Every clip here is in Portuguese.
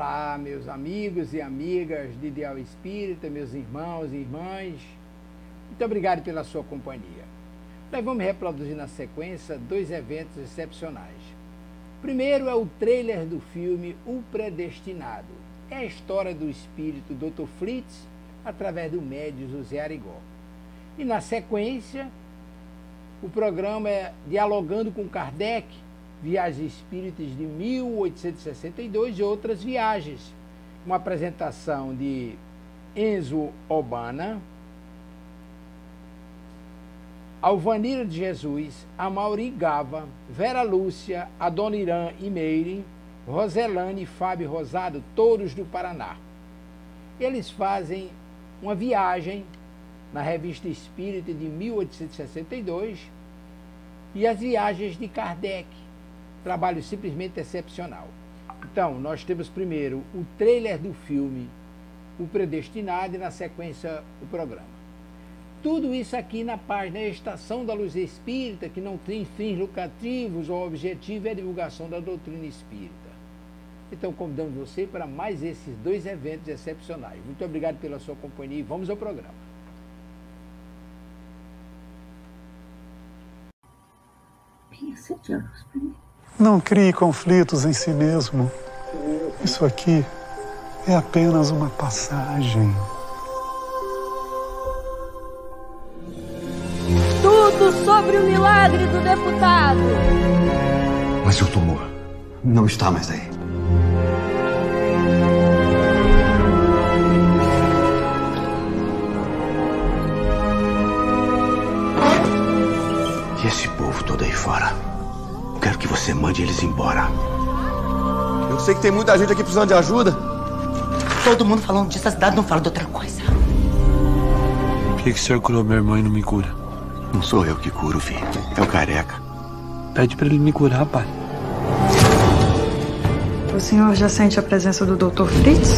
Olá, meus amigos e amigas de Ideal Espírita, meus irmãos e irmãs. Muito obrigado pela sua companhia. Nós vamos reproduzir na sequência 2 eventos excepcionais. O primeiro é o trailer do filme O Predestinado. É a história do espírito Dr. Fritz através do médium José Arigó. E na sequência, o programa é Dialogando com Kardec, Viagens Espíritas de 1862 e outras viagens. Uma apresentação de Enzo Obana, Alvanira de Jesus, Amaury Gava, Vera Lúcia, Adoniran e Meire, Roselane e Fábio Rosado, todos do Paraná. Eles fazem uma viagem na Revista Espírita de 1862 e as viagens de Kardec. Trabalho simplesmente excepcional. Então, nós temos primeiro o trailer do filme O Predestinado e na sequência o programa. Tudo isso aqui na página Estação da Luz Espírita, que não tem fins lucrativos, o objetivo é a divulgação da doutrina espírita. Então, convidamos você para mais esses 2 eventos excepcionais. Muito obrigado pela sua companhia e vamos ao programa. Não crie conflitos em si mesmo. Isso aqui é apenas uma passagem. Tudo sobre o milagre do deputado. Mas seu tumor não está mais aí. E esse povo todo aí fora? Quero que você mande eles embora. Eu sei que tem muita gente aqui precisando de ajuda. Todo mundo falando disso, a cidade não fala de outra coisa. Por que o senhor curou meu irmão e não me cura? Não sou eu que curo, filho. É o careca. Pede pra ele me curar, pai. O senhor já sente a presença do Dr. Fritz?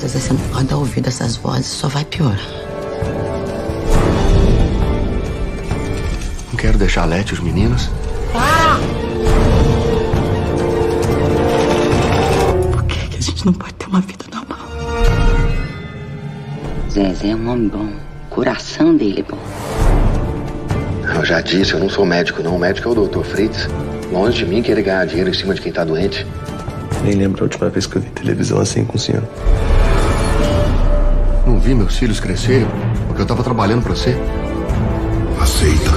José, você não pode dar ouvido a essas vozes, só vai piorar. Não quero deixar a Lete e os meninos. Por que a gente não pode ter uma vida normal? Zezé é um homem bom. O coração dele é bom. Eu já disse, eu não sou médico, não. O médico é o Dr. Fritz. Longe de mim querer ganhar dinheiro em cima de quem tá doente. Nem lembro a última vez que eu vi televisão assim com o senhor. Não vi meus filhos crescerem porque eu tava trabalhando pra você. Aceita.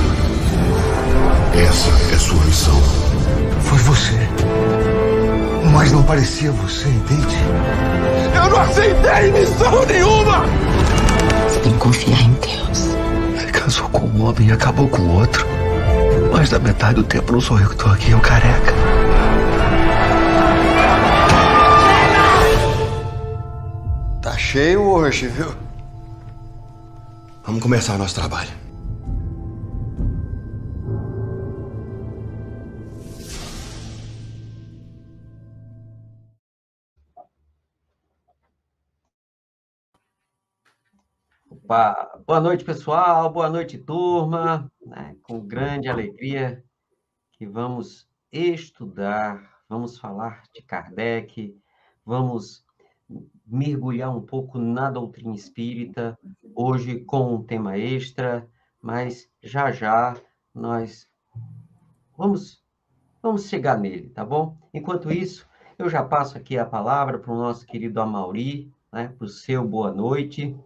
Essa é sua missão. Foi você. Mas não parecia você, entende? Eu não aceitei missão nenhuma! Você tem que confiar em Deus. Ele casou com um homem e acabou com o outro. Mais da metade do tempo não sou eu que tô aqui, é o careca. Tá cheio hoje, viu? Vamos começar o nosso trabalho. Opa, boa noite, pessoal. Boa noite, turma. Com grande alegria que vamos estudar, vamos falar de Kardec, vamos mergulhar um pouco na doutrina espírita, hoje com um tema extra, mas já nós vamos chegar nele, tá bom? Enquanto isso, eu já passo aqui a palavra para o nosso querido Amaury, para o seu boa noite.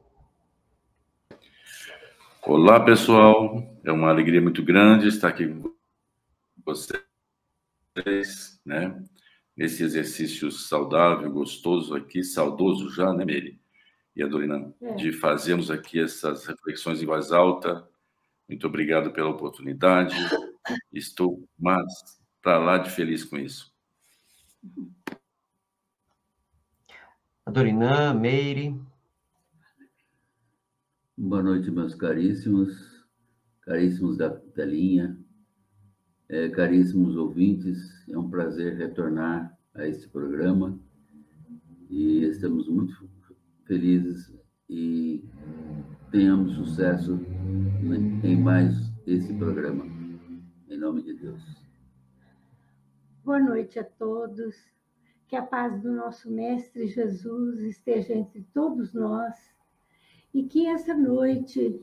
Olá, pessoal. É uma alegria muito grande estar aqui com vocês, né? Nesse exercício saudável, gostoso aqui, saudoso já, né, Meire? E a Dorina, de fazermos aqui essas reflexões em voz alta. Muito obrigado pela oportunidade. Estou para lá de feliz com isso. A Dorina, Meire. Boa noite, meus caríssimos da telinha, caríssimos ouvintes. É um prazer retornar a este programa e estamos muito felizes e tenhamos sucesso em, em mais esse programa, em nome de Deus. Boa noite a todos. Que a paz do nosso Mestre Jesus esteja entre todos nós e que essa noite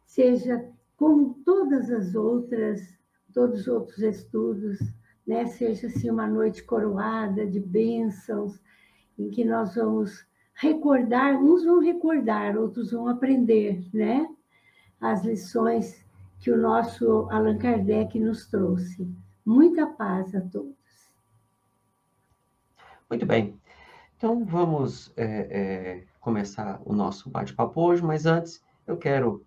seja como todas as outras, todos os outros estudos, né? Seja assim uma noite coroada de bênçãos, em que nós vamos recordar, uns vão recordar, outros vão aprender, né? As lições que o nosso Allan Kardec nos trouxe. Muita paz a todos. Muito bem. Então, vamos começar o nosso bate-papo hoje, mas antes eu quero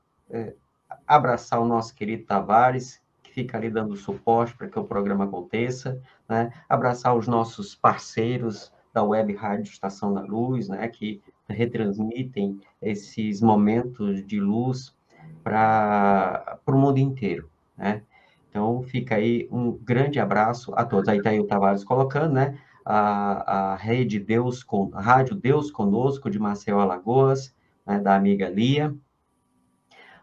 abraçar o nosso querido Tavares, que fica ali dando suporte para que o programa aconteça, né? Abraçar os nossos parceiros da Web Rádio Estação da Luz, né? Que retransmitem esses momentos de luz para o mundo inteiro, né? Então, fica aí um grande abraço a todos. Aí está aí o Tavares colocando, né? A Rede Deus, a Rádio Deus Conosco, de Maceió, Alagoas, né, da amiga Lia,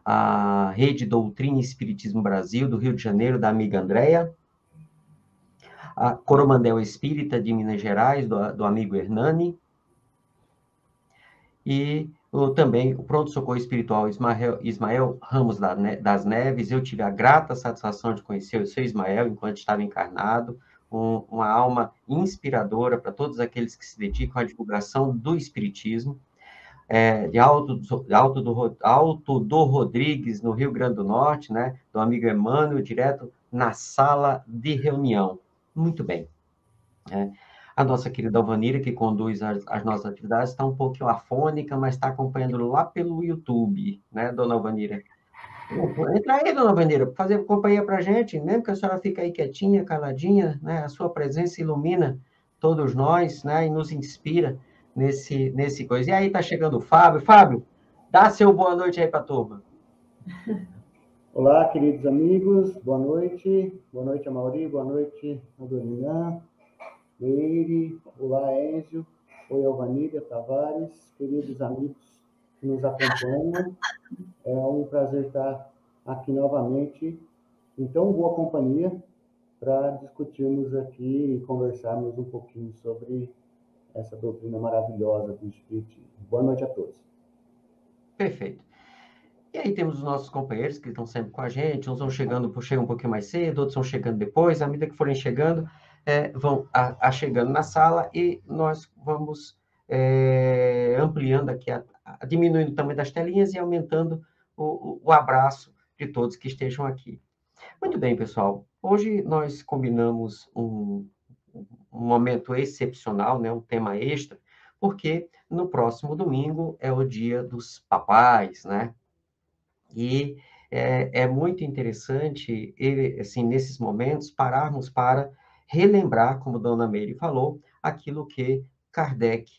a Rede Doutrina e Espiritismo Brasil, do Rio de Janeiro, da amiga Andréia, a Coromandel Espírita, de Minas Gerais, do amigo Hernani, e também o Pronto Socorro Espiritual Ismael Ramos das Neves. Eu tive a grata satisfação de conhecer o seu Ismael enquanto estava encarnado, uma alma inspiradora para todos aqueles que se dedicam à divulgação do Espiritismo, de Alto do Rodrigues, no Rio Grande do Norte, né, do amigo Emmanuel, direto na sala de reunião. Muito bem. A nossa querida Alvanira, que conduz as nossas atividades, está um pouquinho afônica, mas está acompanhando lá pelo YouTube, né, dona Alvanira? Entra aí, dona Alvanira, para fazer companhia para a gente, mesmo que a senhora fique aí quietinha, caladinha, né? A sua presença ilumina todos nós, né? E nos inspira nesse coisa. E aí está chegando o Fábio. Fábio, dá seu boa noite aí para a turma. Olá, queridos amigos, boa noite. Boa noite, Amauri, boa noite, Adoniran, Leire, olá, Éncio, oi, Alvanira, Tavares, queridos amigos que nos acompanham. É um prazer estar aqui novamente, em tão boa companhia, para discutirmos aqui e conversarmos um pouquinho sobre essa doutrina maravilhosa do Espiritismo. Boa noite a todos. Perfeito. E aí temos os nossos companheiros que estão sempre com a gente, uns chegam um pouquinho mais cedo, outros vão chegando depois, à medida que forem chegando, vão chegando na sala e nós vamos ampliando aqui, diminuindo o tamanho das telinhas e aumentando o abraço de todos que estejam aqui. Muito bem, pessoal. Hoje nós combinamos um momento excepcional, né, um tema extra, porque no próximo domingo é o dia dos papais, né? E é muito interessante, assim, nesses momentos, pararmos para relembrar, como Dona Meire falou, aquilo que Kardec,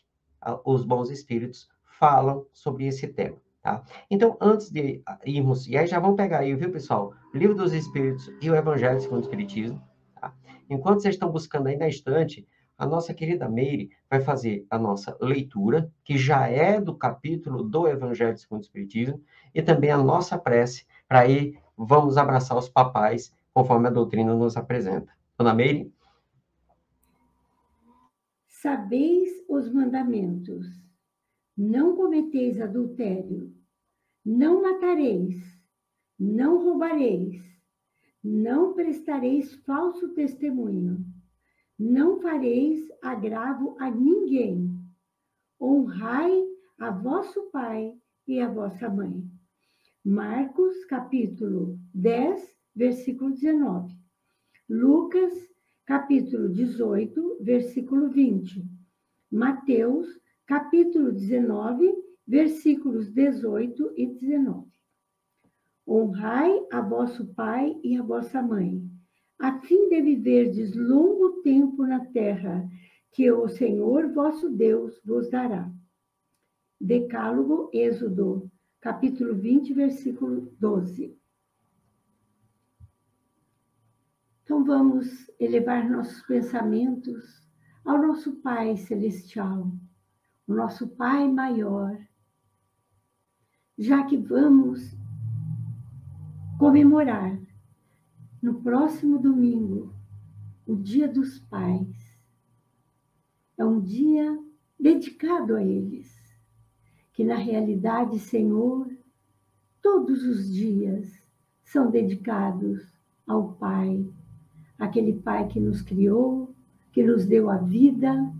os bons espíritos, falam sobre esse tema. Tá? Então, antes de irmos, e aí já vamos pegar aí, viu, pessoal? Livro dos Espíritos e o Evangelho segundo o Espiritismo. Tá? Enquanto vocês estão buscando aí na estante, a nossa querida Meire vai fazer a nossa leitura, que já é do capítulo do Evangelho segundo o Espiritismo, e também a nossa prece, para aí vamos abraçar os papais, conforme a doutrina nos apresenta. Dona Meire? Sabeis os mandamentos. Não cometeis adultério, não matareis, não roubareis, não prestareis falso testemunho, não fareis agravo a ninguém, honrai a vosso pai e a vossa mãe. Marcos, capítulo 10, versículo 19. Lucas, capítulo 18, versículo 20. Mateus, capítulo 19, versículos 18 e 19. Honrai a vosso pai e a vossa mãe, a fim de viverdes longo tempo na terra, que o Senhor vosso Deus vos dará. Decálogo, Êxodo, capítulo 20, versículo 12. Então vamos elevar nossos pensamentos ao nosso Pai Celestial, o nosso Pai maior, já que vamos comemorar no próximo domingo o Dia dos Pais. É um dia dedicado a eles, que na realidade, Senhor, todos os dias são dedicados ao Pai, aquele Pai que nos criou, que nos deu a vida,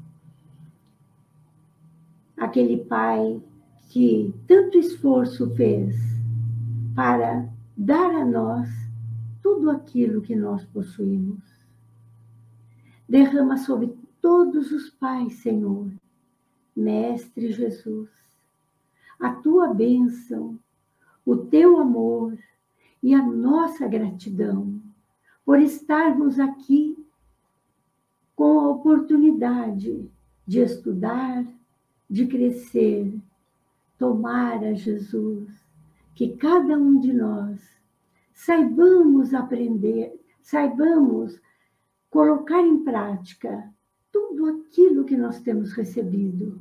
aquele Pai que tanto esforço fez para dar a nós tudo aquilo que nós possuímos. Derrama sobre todos os pais, Senhor, Mestre Jesus, a tua bênção, o teu amor e a nossa gratidão por estarmos aqui com a oportunidade de estudar, de crescer, tomar a Jesus, que cada um de nós saibamos aprender, saibamos colocar em prática tudo aquilo que nós temos recebido.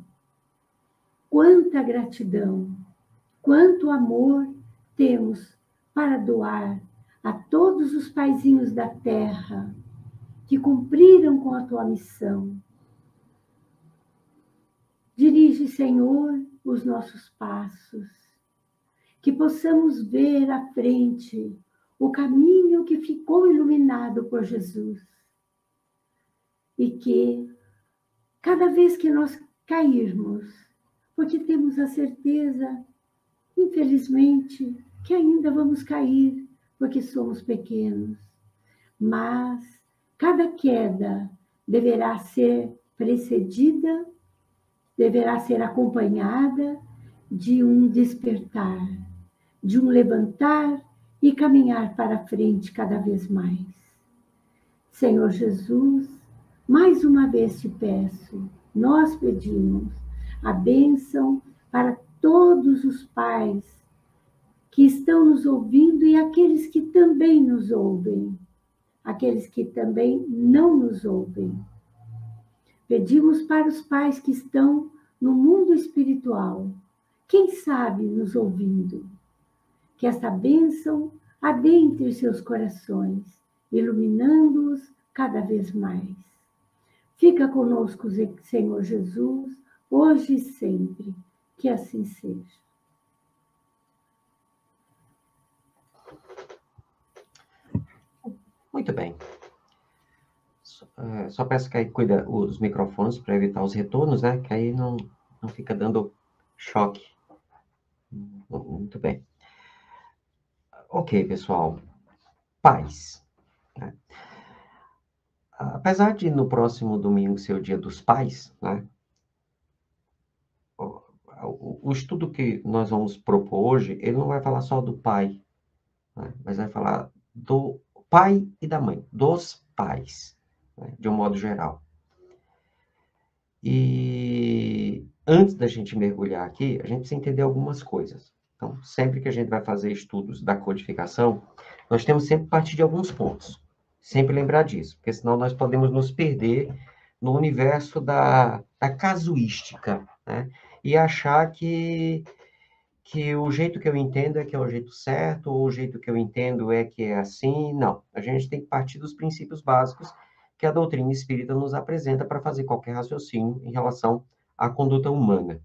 Quanta gratidão, quanto amor temos para doar a todos os paizinhos da terra que cumpriram com a tua missão. Dirige, Senhor, os nossos passos, que possamos ver à frente o caminho que ficou iluminado por Jesus. E que, cada vez que nós cairmos, porque temos a certeza, infelizmente, que ainda vamos cair, porque somos pequenos, mas cada queda deverá ser precedida, deverá ser acompanhada de um despertar, de um levantar e caminhar para frente cada vez mais. Senhor Jesus, mais uma vez te peço, nós pedimos a bênção para todos os pais que estão nos ouvindo e aqueles que também nos ouvem, aqueles que também não nos ouvem. Pedimos para os pais que estão no mundo espiritual, quem sabe nos ouvindo, que essa bênção adentre seus corações, iluminando-os cada vez mais. Fica conosco, Senhor Jesus, hoje e sempre, que assim seja. Muito bem. Só peço que aí cuida os microfones para evitar os retornos, né? Que aí não fica dando choque. Muito bem. Ok, pessoal. Pais. Né? Apesar de no próximo domingo ser o Dia dos Pais, né? O estudo que nós vamos propor hoje, ele não vai falar só do pai, né? Mas vai falar do pai e da mãe, dos pais, né? De um modo geral. E antes da gente mergulhar aqui, a gente precisa entender algumas coisas. Então, sempre que a gente vai fazer estudos da codificação, nós temos sempre que partir de alguns pontos. Sempre lembrar disso, porque senão nós podemos nos perder no universo da casuística, né? E achar que o jeito que eu entendo é que é o jeito certo, ou o jeito que eu entendo é que é assim. Não, a gente tem que partir dos princípios básicos que a doutrina espírita nos apresenta para fazer qualquer raciocínio em relação à conduta humana.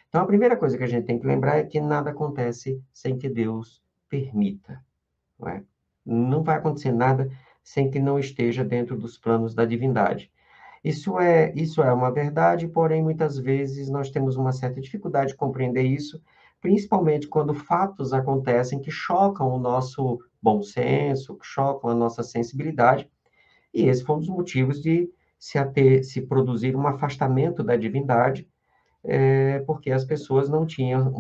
Então, a primeira coisa que a gente tem que lembrar é que nada acontece sem que Deus permita. Não é? Não vai acontecer nada sem que não esteja dentro dos planos da divindade. Isso é uma verdade, porém, muitas vezes nós temos uma certa dificuldade de compreender isso, principalmente quando fatos acontecem que chocam o nosso bom senso, que chocam a nossa sensibilidade, e esse foi um dos motivos de se produzir um afastamento da divindade, porque as pessoas não tinham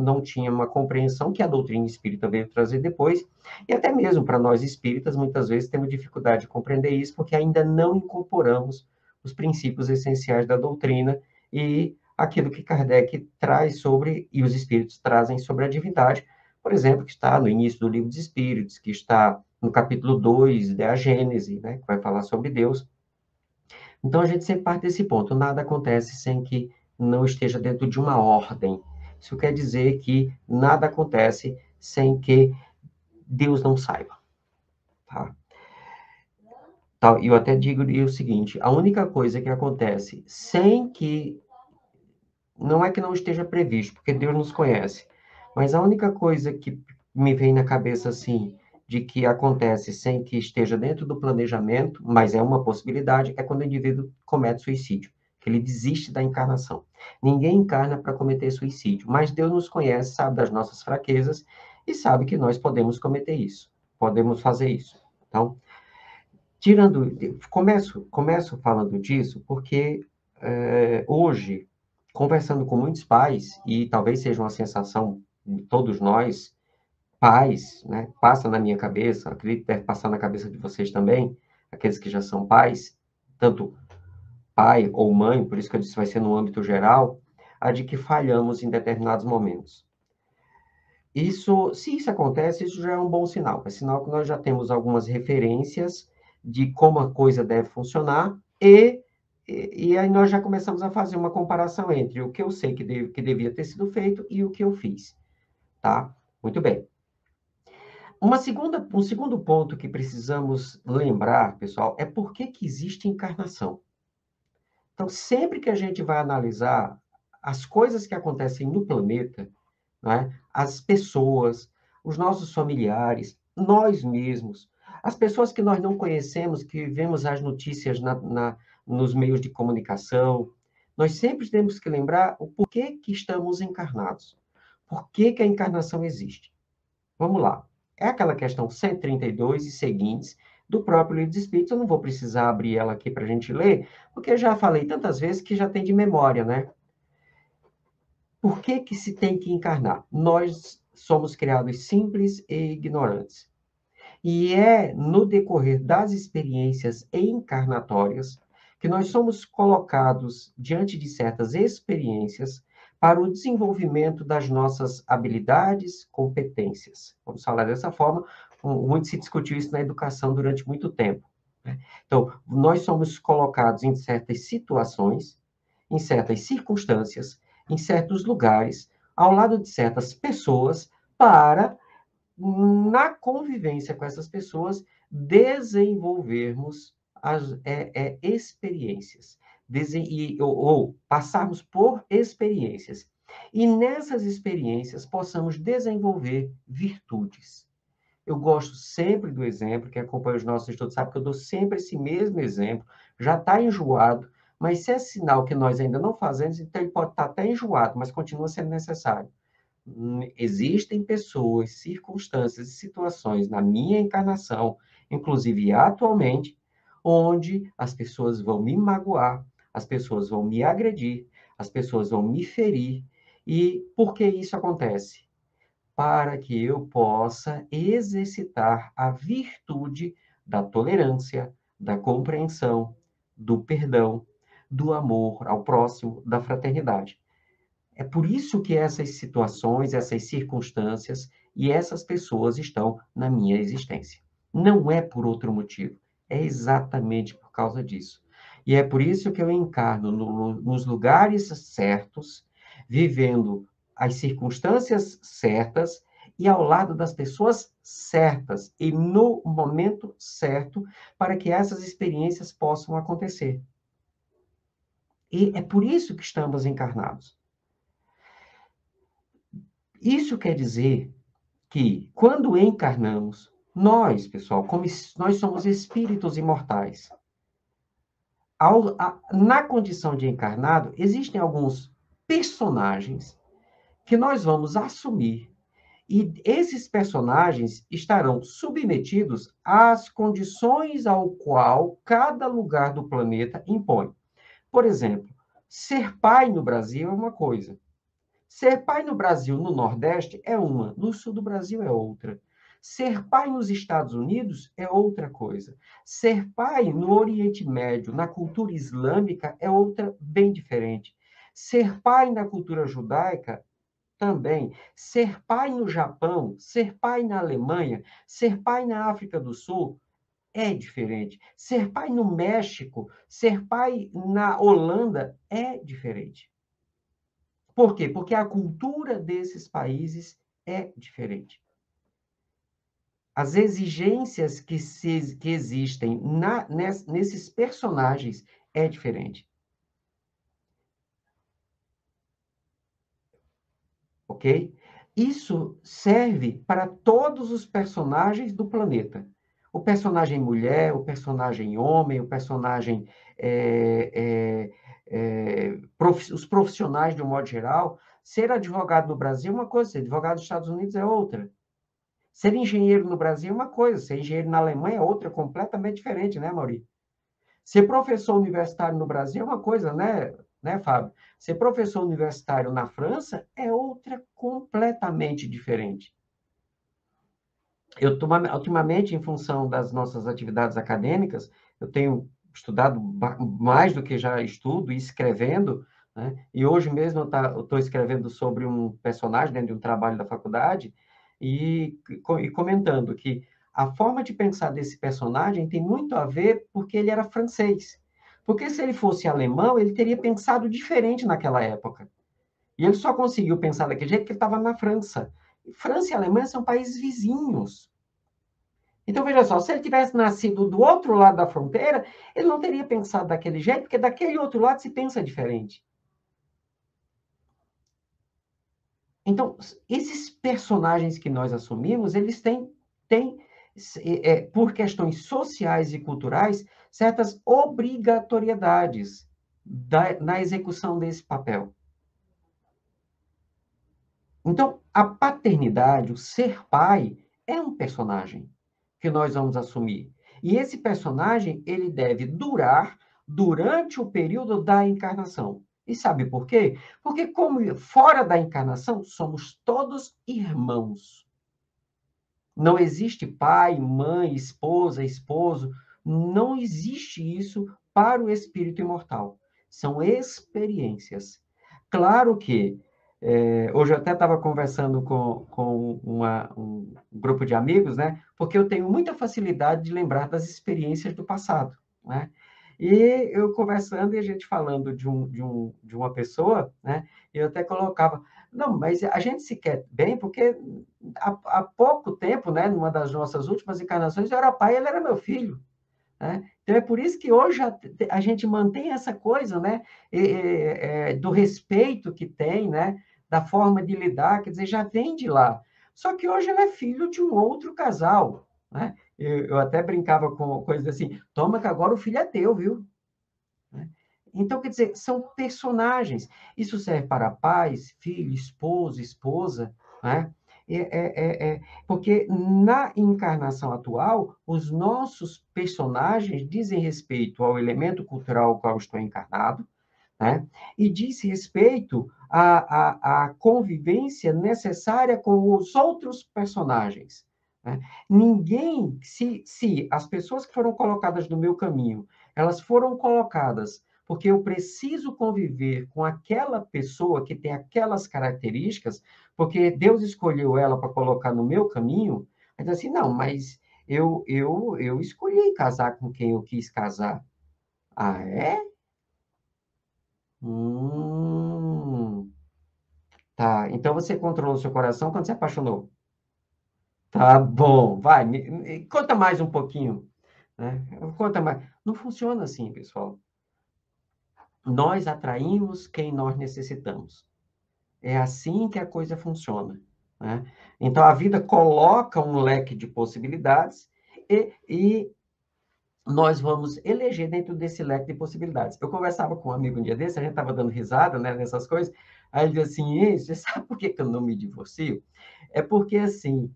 uma compreensão que a doutrina espírita veio trazer depois, e até mesmo para nós espíritas, muitas vezes temos dificuldade de compreender isso, porque ainda não incorporamos os princípios essenciais da doutrina e aquilo que Kardec traz sobre, e os espíritos trazem sobre a divindade, por exemplo, que está no início do Livro dos Espíritos, que está no capítulo 2 da Gênese, né, que vai falar sobre Deus. Então, a gente sempre parte desse ponto, nada acontece sem que não esteja dentro de uma ordem. Isso quer dizer que nada acontece sem que Deus não saiba. Tá? Tal. E eu até digo o seguinte, a única coisa que acontece sem que... Não é que não esteja previsto, porque Deus nos conhece, mas a única coisa que me vem na cabeça, assim, de que acontece sem que esteja dentro do planejamento, mas é uma possibilidade, é quando o indivíduo comete suicídio, que ele desiste da encarnação. Ninguém encarna para cometer suicídio, mas Deus nos conhece, sabe das nossas fraquezas e sabe que nós podemos cometer isso, podemos fazer isso. Então, começo falando disso porque hoje, conversando com muitos pais, e talvez seja uma sensação de todos nós, pais, né, passa na minha cabeça, acredito que deve passar na cabeça de vocês também, aqueles que já são pais, tanto pai ou mãe, por isso que eu disse vai ser no âmbito geral, a de que falhamos em determinados momentos. Se isso acontece, isso já é um bom sinal. É sinal que nós já temos algumas referências de como a coisa deve funcionar e aí nós já começamos a fazer uma comparação entre o que eu sei que devia ter sido feito e o que eu fiz. Tá? Muito bem. Um segundo ponto que precisamos lembrar, pessoal, é por que existe encarnação. Então, sempre que a gente vai analisar as coisas que acontecem no planeta, né, as pessoas, os nossos familiares, nós mesmos, as pessoas que nós não conhecemos, que vemos as notícias nos meios de comunicação, nós sempre temos que lembrar o porquê que estamos encarnados. Por que a encarnação existe? Vamos lá. É aquela questão 132 e seguintes do próprio Livro dos Espíritos. Eu não vou precisar abrir ela aqui para a gente ler, porque eu já falei tantas vezes que já tem de memória, né? Por que se tem que encarnar? Nós somos criados simples e ignorantes. E é no decorrer das experiências encarnatórias que nós somos colocados diante de certas experiências para o desenvolvimento das nossas habilidades, competências. Vamos falar dessa forma, muito se discutiu isso na educação durante muito tempo. Né? Então, nós somos colocados em certas situações, em certas circunstâncias, em certos lugares, ao lado de certas pessoas, para, na convivência com essas pessoas, desenvolvermos as experiências, ou passarmos por experiências. E nessas experiências possamos desenvolver virtudes. Eu gosto sempre do exemplo, quem acompanha os nossos estudos sabe que eu dou sempre esse mesmo exemplo, já está enjoado, mas se é sinal que nós ainda não fazemos, então ele pode estar até enjoado, mas continua sendo necessário. Existem pessoas, circunstâncias e situações na minha encarnação, inclusive atualmente, onde as pessoas vão me magoar, as pessoas vão me agredir, as pessoas vão me ferir. E por que isso acontece? Para que eu possa exercitar a virtude da tolerância, da compreensão, do perdão, do amor ao próximo, da fraternidade. É por isso que essas situações, essas circunstâncias e essas pessoas estão na minha existência. Não é por outro motivo, é exatamente por causa disso. E é por isso que eu encarno nos lugares certos, vivendo as circunstâncias certas e ao lado das pessoas certas e no momento certo para que essas experiências possam acontecer. E é por isso que estamos encarnados. Isso quer dizer que, quando encarnamos, nós, pessoal, como nós somos espíritos imortais, na condição de encarnado, existem alguns personagens que nós vamos assumir, e esses personagens estarão submetidos às condições ao qual cada lugar do planeta impõe. Por exemplo, ser pai no Brasil é uma coisa. Ser pai no Brasil, no Nordeste, é uma. No Sul do Brasil é outra. Ser pai nos Estados Unidos é outra coisa. Ser pai no Oriente Médio, na cultura islâmica, é outra bem diferente. Ser pai na cultura judaica, também. Ser pai no Japão, ser pai na Alemanha, ser pai na África do Sul, é diferente. Ser pai no México, ser pai na Holanda, é diferente. Por quê? Porque a cultura desses países é diferente. as exigências que existem nesses personagens é diferente. Ok? Isso serve para todos os personagens do planeta. O personagem mulher, o personagem homem, o personagem... os profissionais, de um modo geral. Ser advogado no Brasil é uma coisa, ser advogado nos Estados Unidos é outra. Ser engenheiro no Brasil é uma coisa, ser engenheiro na Alemanha é outra, completamente diferente, né, Maurício? Ser professor universitário no Brasil é uma coisa, né, Fábio? Ser professor universitário na França é outra completamente diferente. Eu, ultimamente, em função das nossas atividades acadêmicas, eu tenho estudado mais do que já estudo e escrevendo, né? E hoje mesmo eu estou escrevendo sobre um personagem dentro de um trabalho da faculdade e comentando que a forma de pensar desse personagem tem muito a ver porque ele era francês. Porque se ele fosse alemão, ele teria pensado diferente naquela época. E ele só conseguiu pensar daquele jeito porque ele estava na França. França e Alemanha são países vizinhos. Então, veja só, se ele tivesse nascido do outro lado da fronteira, ele não teria pensado daquele jeito, porque daquele outro lado se pensa diferente. Então, esses personagens que nós assumimos, eles têm por questões sociais e culturais, certas obrigatoriedades na execução desse papel. Então, a paternidade, o ser pai, é um personagem que nós vamos assumir. E esse personagem, ele deve durar durante o período da encarnação. E sabe por quê? Porque como fora da encarnação, somos todos irmãos. Não existe pai, mãe, esposa, esposo. Não existe isso para o espírito imortal. São experiências. Claro que hoje eu até estava conversando com um grupo de amigos, né? Porque eu tenho muita facilidade de lembrar das experiências do passado, né? E eu conversando e a gente falando de uma pessoa, né? Eu até colocava, não, mas a gente se quer bem porque há pouco tempo, né? Numa das nossas últimas encarnações, eu era pai e ele era meu filho. Né? Então, é por isso que hoje a gente mantém essa coisa, né? Do respeito que tem, né? Da forma de lidar, quer dizer, já vem de lá. Só que hoje ele é filho de um outro casal, né? Eu até brincava com coisas assim, toma que agora o filho é teu, viu? Então, quer dizer, são personagens. Isso serve para pais, filho, esposo, esposa, né? Porque na encarnação atual, os nossos personagens dizem respeito ao elemento cultural ao qual estou encarnado, né? E diz respeito à convivência necessária com os outros personagens. Né? Ninguém, se as pessoas que foram colocadas no meu caminho, elas foram colocadas porque eu preciso conviver com aquela pessoa que tem aquelas características, porque Deus escolheu ela para colocar no meu caminho, aí diz assim, não, mas eu escolhi casar com quem eu quis casar. Ah, é? Tá, então você controlou seu coração quando se apaixonou. Tá bom, vai, me conta mais um pouquinho. Né? Conta mais. Não funciona assim, pessoal. Nós atraímos quem nós necessitamos. É assim que a coisa funciona. Né? Então, a vida coloca um leque de possibilidades e nós vamos eleger dentro desse leque de possibilidades. Eu conversava com um amigo um dia desse, a gente estava dando risada, né, nessas coisas, aí ele disse assim, você sabe por que eu não me divorcio? É porque, assim,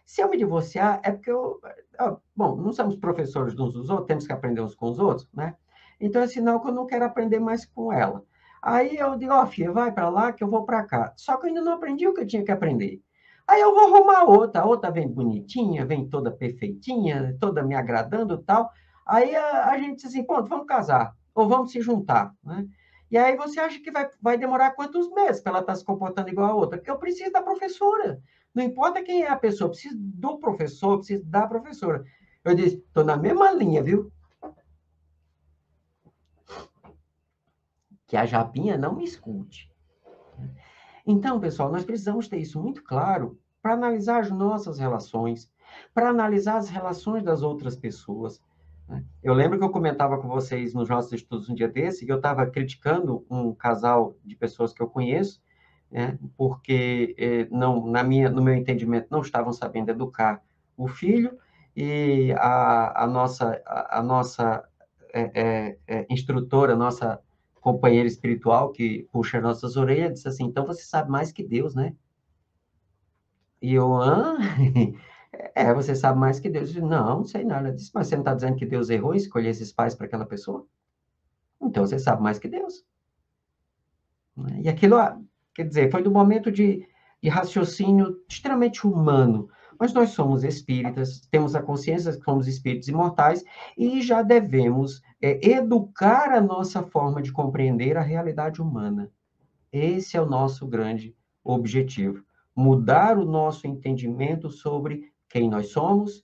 se eu me divorciar, é porque bom, não somos professores uns dos outros, temos que aprender uns com os outros, né? Então, é sinal que eu não quero aprender mais com ela. Aí eu digo, filha, vai para lá que eu vou para cá. Só que eu ainda não aprendi o que eu tinha que aprender. Aí eu vou arrumar outra. A outra vem bonitinha, vem toda perfeitinha, toda me agradando e tal. Aí a gente diz assim, pronto, vamos casar. Ou vamos se juntar, né? E aí você acha que vai demorar quantos meses para ela estar se comportando igual a outra? Porque eu preciso da professora. Não importa quem é a pessoa, eu preciso do professor, eu preciso da professora. Eu disse, estou na mesma linha, viu? Que a Japinha não me escute. Então, pessoal, nós precisamos ter isso muito claro para analisar as nossas relações, para analisar as relações das outras pessoas. Eu lembro que eu comentava com vocês nos nossos estudos um dia desse, que eu estava criticando um casal de pessoas que eu conheço, né, porque no meu entendimento não estavam sabendo educar o filho, e a nossa instrutora, a nossa companheira espiritual que puxa as nossas orelhas, disse assim: então você sabe mais que Deus, né? E eu, você sabe mais que Deus. Eu disse, não sei nada. Ela disse, mas você não está dizendo que Deus errou em escolher esses pais para aquela pessoa? Então você sabe mais que Deus. E aquilo, quer dizer, foi do momento de raciocínio extremamente humano. Mas nós somos espíritas, temos a consciência que somos espíritos imortais e já devemos educar a nossa forma de compreender a realidade humana. Esse é o nosso grande objetivo. Mudar o nosso entendimento sobre quem nós somos,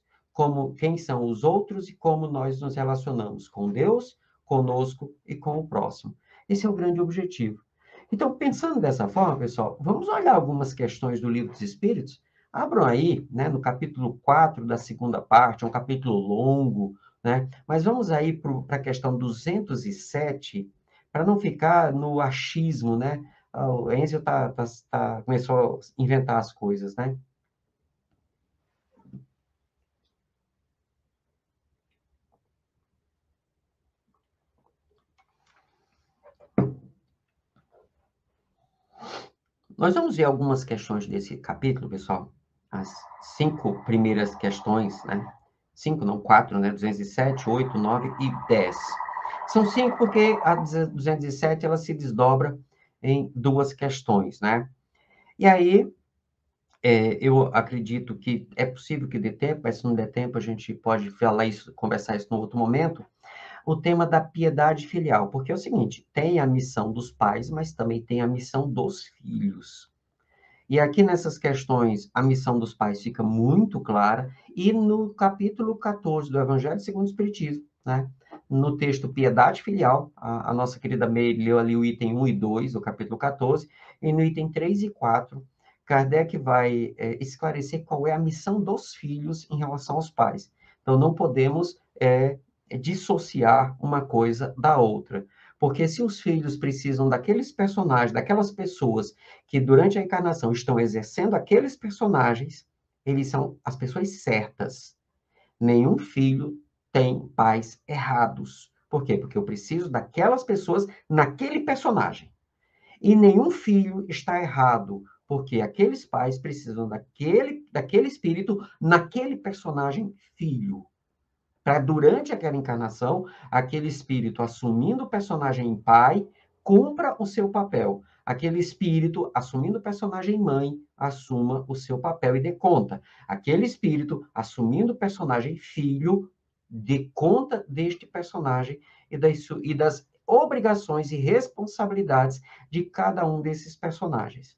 quem são os outros e como nós nos relacionamos com Deus, conosco e com o próximo. Esse é o grande objetivo. Então, pensando dessa forma, pessoal, vamos olhar algumas questões do Livro dos Espíritos. Abram aí, né, no capítulo 4 da segunda parte, é um capítulo longo, né? Mas vamos aí para a questão 207, para não ficar no achismo, né? O Enzo começou a inventar as coisas, né? Nós vamos ver algumas questões desse capítulo, pessoal. As 5 primeiras questões, né? 5, não, 4, né? 207, 8, 9 e 10. São 5 porque a 207, ela se desdobra em 2 questões, né? E aí, eu acredito que é possível que dê tempo, mas se não der tempo, a gente pode falar isso, conversar isso em outro momento. O tema da piedade filial, porque é o seguinte, tem a missão dos pais, mas também tem a missão dos filhos. E aqui nessas questões, a missão dos pais fica muito clara, e no capítulo 14 do Evangelho segundo o Espiritismo, né? No texto Piedade Filial, a nossa querida Meire leu ali o item 1 e 2 do capítulo 14, e no item 3 e 4, Kardec vai esclarecer qual é a missão dos filhos em relação aos pais. Então, não podemos dissociar uma coisa da outra. Porque se os filhos precisam daqueles personagens, daquelas pessoas que durante a encarnação estão exercendo aqueles personagens, eles são as pessoas certas. Nenhum filho tem pais errados. Por quê? Porque eu preciso daquelas pessoas naquele personagem. E nenhum filho está errado, porque aqueles pais precisam daquele espírito naquele personagem filho. Para, durante aquela encarnação, aquele espírito, assumindo o personagem pai, cumpra o seu papel. Aquele espírito, assumindo o personagem mãe, assuma o seu papel e dê conta. Aquele espírito, assumindo o personagem filho, dê conta deste personagem e das obrigações e responsabilidades de cada um desses personagens.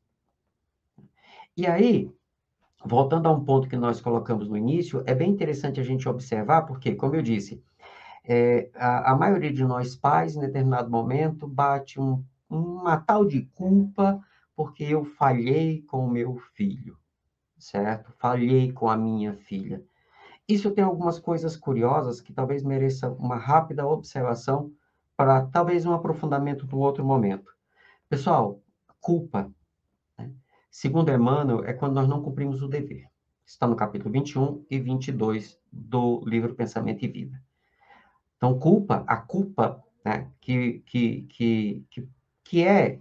E aí, voltando a um ponto que nós colocamos no início, é bem interessante a gente observar, porque, como eu disse, a maioria de nós pais, em determinado momento, bate uma tal de culpa porque eu falhei com o meu filho, certo? Falhei com a minha filha. Isso tem algumas coisas curiosas que talvez mereça uma rápida observação para talvez um aprofundamento para um outro momento. Pessoal, culpa, né? Segundo Emmanuel, é quando nós não cumprimos o dever. Está no capítulo 21 e 22 do livro Pensamento e Vida. Então, a culpa, né, que é,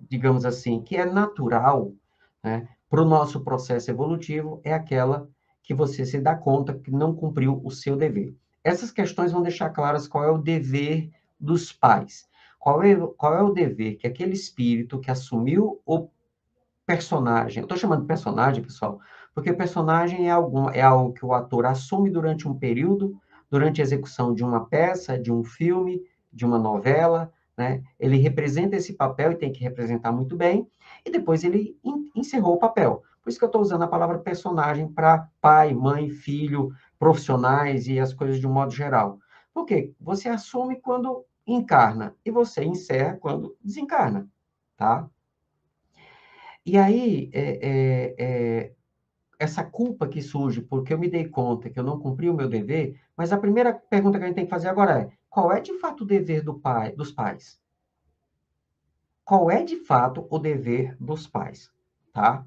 digamos assim, que é natural, né, para o nosso processo evolutivo, é aquela que você se dá conta que não cumpriu o seu dever. Essas questões vão deixar claras qual é o dever dos pais. Qual é o dever que aquele espírito que assumiu o personagem, eu estou chamando de personagem, pessoal, porque personagem é algo que o ator assume durante um período, durante a execução de uma peça, de um filme, de uma novela, né? Ele representa esse papel e tem que representar muito bem, e depois ele encerrou o papel. Por isso que eu estou usando a palavra personagem para pai, mãe, filho, profissionais e as coisas de um modo geral. Por quê? Você assume quando encarna e você encerra quando desencarna, tá? E aí, essa culpa que surge porque eu me dei conta que eu não cumpri o meu dever, mas a primeira pergunta que a gente tem que fazer agora é: qual é de fato o dever dos pais? Qual é de fato o dever dos pais, tá?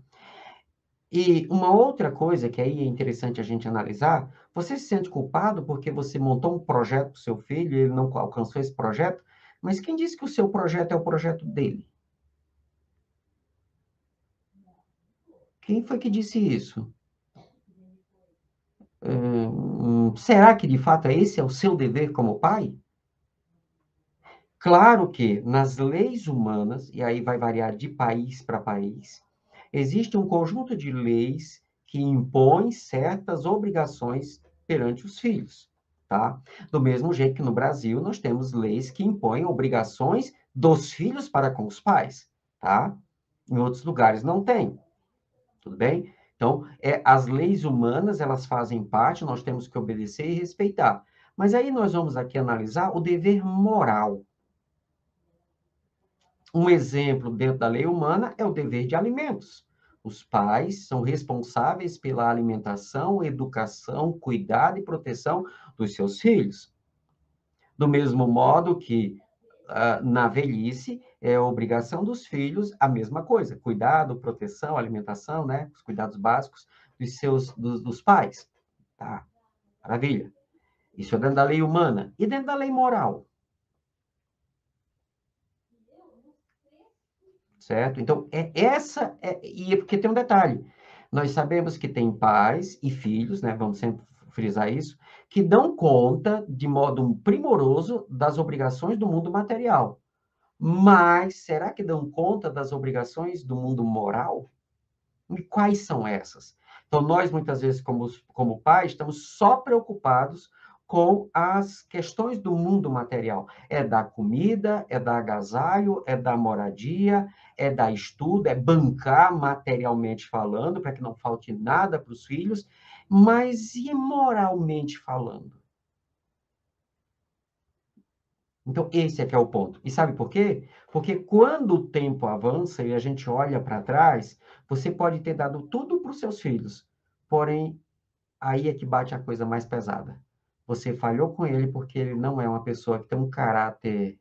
E uma outra coisa que aí é interessante a gente analisar, você se sente culpado porque você montou um projeto para o seu filho e ele não alcançou esse projeto, mas quem disse que o seu projeto é o projeto dele? Quem foi que disse isso? Será que de fato esse é o seu dever como pai? Claro que nas leis humanas, e aí vai variar de país para país, existe um conjunto de leis que impõem certas obrigações perante os filhos, tá? Do mesmo jeito que no Brasil nós temos leis que impõem obrigações dos filhos para com os pais, tá? Em outros lugares não tem, tudo bem? Então, as leis humanas, elas fazem parte, nós temos que obedecer e respeitar. Mas aí nós vamos aqui analisar o dever moral. Um exemplo dentro da lei humana é o dever de alimentos. Os pais são responsáveis pela alimentação, educação, cuidado e proteção dos seus filhos. Do mesmo modo que na velhice é obrigação dos filhos a mesma coisa, cuidado, proteção, alimentação, né, os cuidados básicos dos pais. Tá? Maravilha. Isso é dentro da lei humana. E dentro da lei moral? Certo? Então, e é porque tem um detalhe. Nós sabemos que tem pais e filhos, né? Vamos sempre frisar isso, que dão conta de modo primoroso das obrigações do mundo material. Mas será que dão conta das obrigações do mundo moral? E quais são essas? Então, nós, muitas vezes, como pais, estamos só preocupados com as questões do mundo material. É dar comida, é dar agasalho, é dar moradia, é dar estudo, é bancar materialmente falando, para que não falte nada para os filhos, mas e moralmente falando? Então, esse é que é o ponto. E sabe por quê? Porque quando o tempo avança e a gente olha para trás, você pode ter dado tudo para os seus filhos, porém, aí é que bate a coisa mais pesada. Você falhou com ele porque ele não é uma pessoa que tem um caráter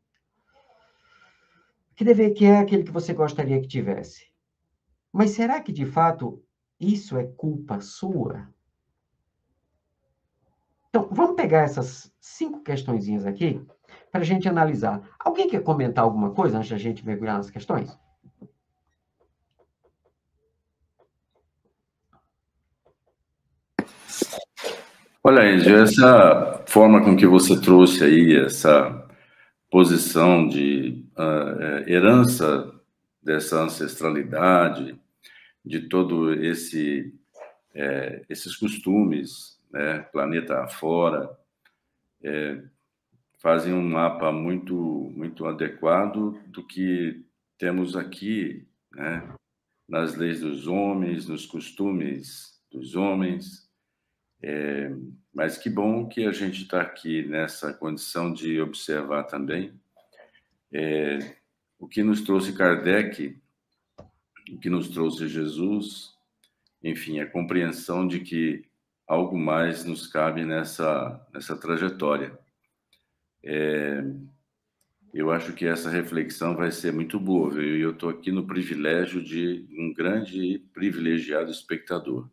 que é aquele que você gostaria que tivesse. Mas será que, de fato, isso é culpa sua? Então, vamos pegar essas 5 questõezinhas aqui para a gente analisar. Alguém quer comentar alguma coisa antes da gente mergulhar nas questões? Olha, Enzo, essa forma com que você trouxe aí, essa posição de herança dessa ancestralidade, de todo esses costumes, né, planeta afora, fazem um mapa muito, muito adequado do que temos aqui, né, nas leis dos homens, nos costumes dos homens. Mas que bom que a gente está aqui nessa condição de observar também o que nos trouxe Kardec, o que nos trouxe Jesus, enfim, a compreensão de que algo mais nos cabe nessa trajetória. Eu acho que essa reflexão vai ser muito boa, viu? E eu estou aqui no privilégio de um grande e privilegiado espectador.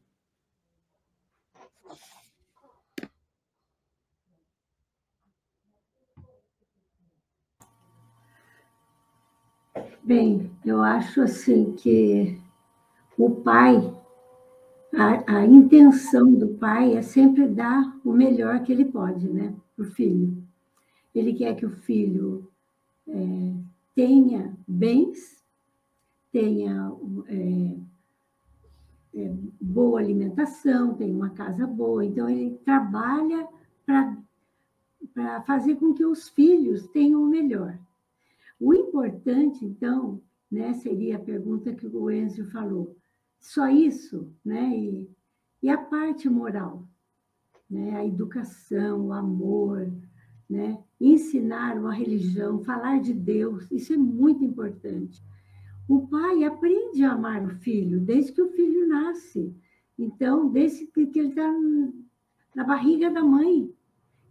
Bem, eu acho assim que o pai, a intenção do pai é sempre dar o melhor que ele pode, né, para o filho. Ele quer que o filho tenha bens, tenha boa alimentação, tenha uma casa boa. Então, ele trabalha para fazer com que os filhos tenham o melhor. O importante, então, né, seria a pergunta que o Enzo falou. Só isso, né? E a parte moral, né? A educação, o amor, né? Ensinar uma religião, falar de Deus, isso é muito importante. O pai aprende a amar o filho desde que o filho nasce. Então, desde que ele está na barriga da mãe,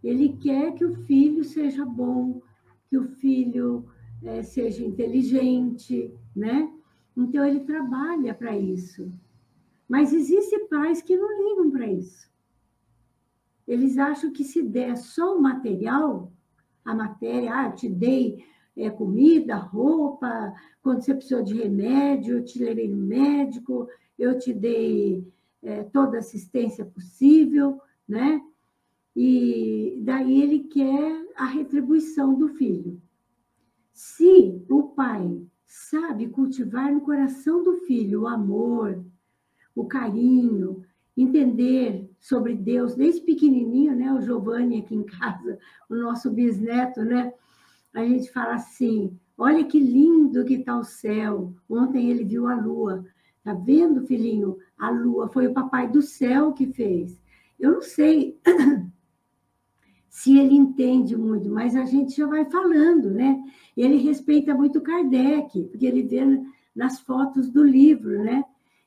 ele quer que o filho seja bom, que o filho seja inteligente, né? Então, ele trabalha para isso. Mas existem pais que não ligam para isso. Eles acham que se der só o material, a matéria, eu te dei comida, roupa, quando você precisou de remédio, eu te levei no médico, eu te dei toda a assistência possível, né? E daí ele quer a retribuição do filho. Se o pai sabe cultivar no coração do filho o amor, o carinho, entender sobre Deus, desde pequenininho, né? O Giovanni aqui em casa, o nosso bisneto, né? A gente fala assim, olha que lindo que está o céu. Ontem ele viu a lua. Tá vendo, filhinho? A lua foi o papai do céu que fez. Eu não sei se ele entende muito, mas a gente já vai falando, né? Ele respeita muito Kardec, porque ele vê nas fotos do livro, né?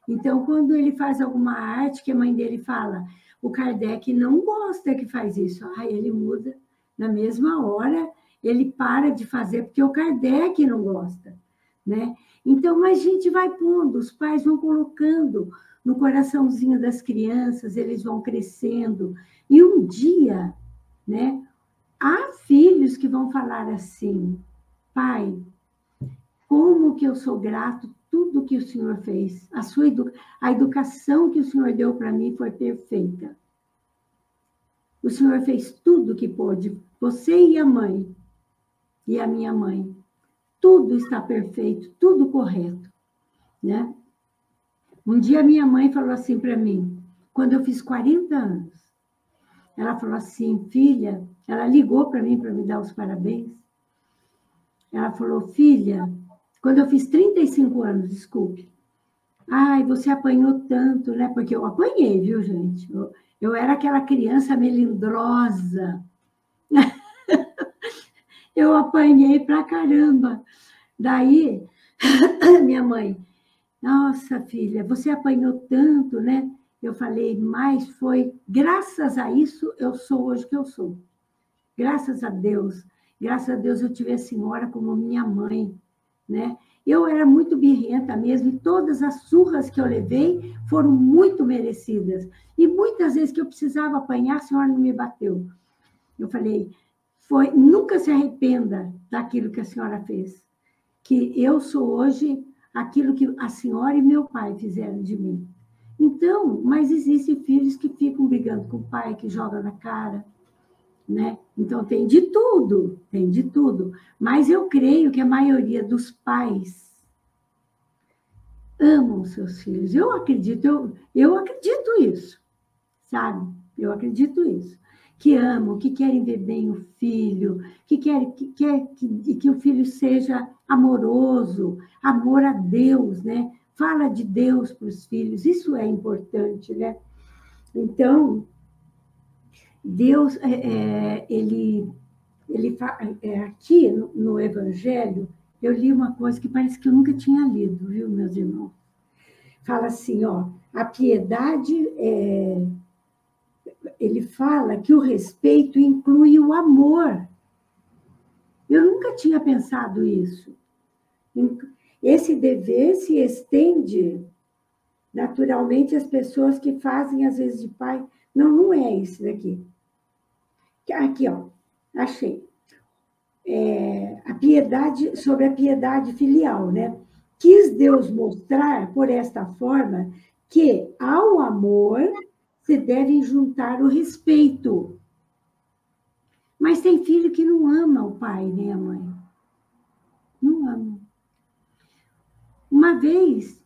Então, quando ele faz alguma arte que a mãe dele fala, o Kardec não gosta que faz isso. Aí ele muda, na mesma hora, ele para de fazer, porque o Kardec não gosta, né? Então, mas a gente vai pondo, os pais vão colocando no coraçãozinho das crianças, eles vão crescendo. E um dia, né, há filhos que vão falar assim, pai, como que eu sou grato tudo que o Senhor fez. A educação que o Senhor deu para mim foi perfeita. O Senhor fez tudo que pôde. Você e a mãe, e a minha mãe. Tudo está perfeito, tudo correto, né? Um dia minha mãe falou assim para mim, quando eu fiz 40 anos, ela falou assim, filha, ela ligou para mim para me dar os parabéns. Ela falou, filha, quando eu fiz 35 anos, desculpe. Ai, você apanhou tanto, né? Porque eu apanhei, viu, gente? Eu era aquela criança melindrosa. Eu apanhei pra caramba. Daí, minha mãe, nossa, filha, você apanhou tanto, né? Eu falei, mas foi graças a isso eu sou hoje que eu sou. Graças a Deus. Graças a Deus eu tive a senhora como minha mãe, né? Eu era muito birrenta mesmo, e todas as surras que eu levei foram muito merecidas. E muitas vezes que eu precisava apanhar, a senhora não me bateu. Eu falei, nunca se arrependa daquilo que a senhora fez. Que eu sou hoje aquilo que a senhora e meu pai fizeram de mim. Então, mas existem filhos que ficam brigando com o pai, que jogam na cara, né? Então, tem de tudo. Mas eu creio que a maioria dos pais amam seus filhos. Eu acredito isso, sabe? Eu acredito isso. Que amam, que querem ver bem o filho, que querem que o filho seja amoroso, amor a Deus, né? Fala de Deus para os filhos, isso é importante, né? Então, Deus, aqui no Evangelho, eu li uma coisa que parece que eu nunca tinha lido, viu, meus irmãos? Fala assim, ó, a piedade, ele fala que o respeito inclui o amor. Eu nunca tinha pensado isso. Esse dever se estende naturalmente às pessoas que fazem, às vezes, de pai. Não é isso daqui. Aqui, ó, achei. Sobre a piedade filial, né? Quis Deus mostrar, por esta forma, que ao amor se deve juntar o respeito. Mas tem filho que não ama o pai nem a mãe. Não ama. Uma vez,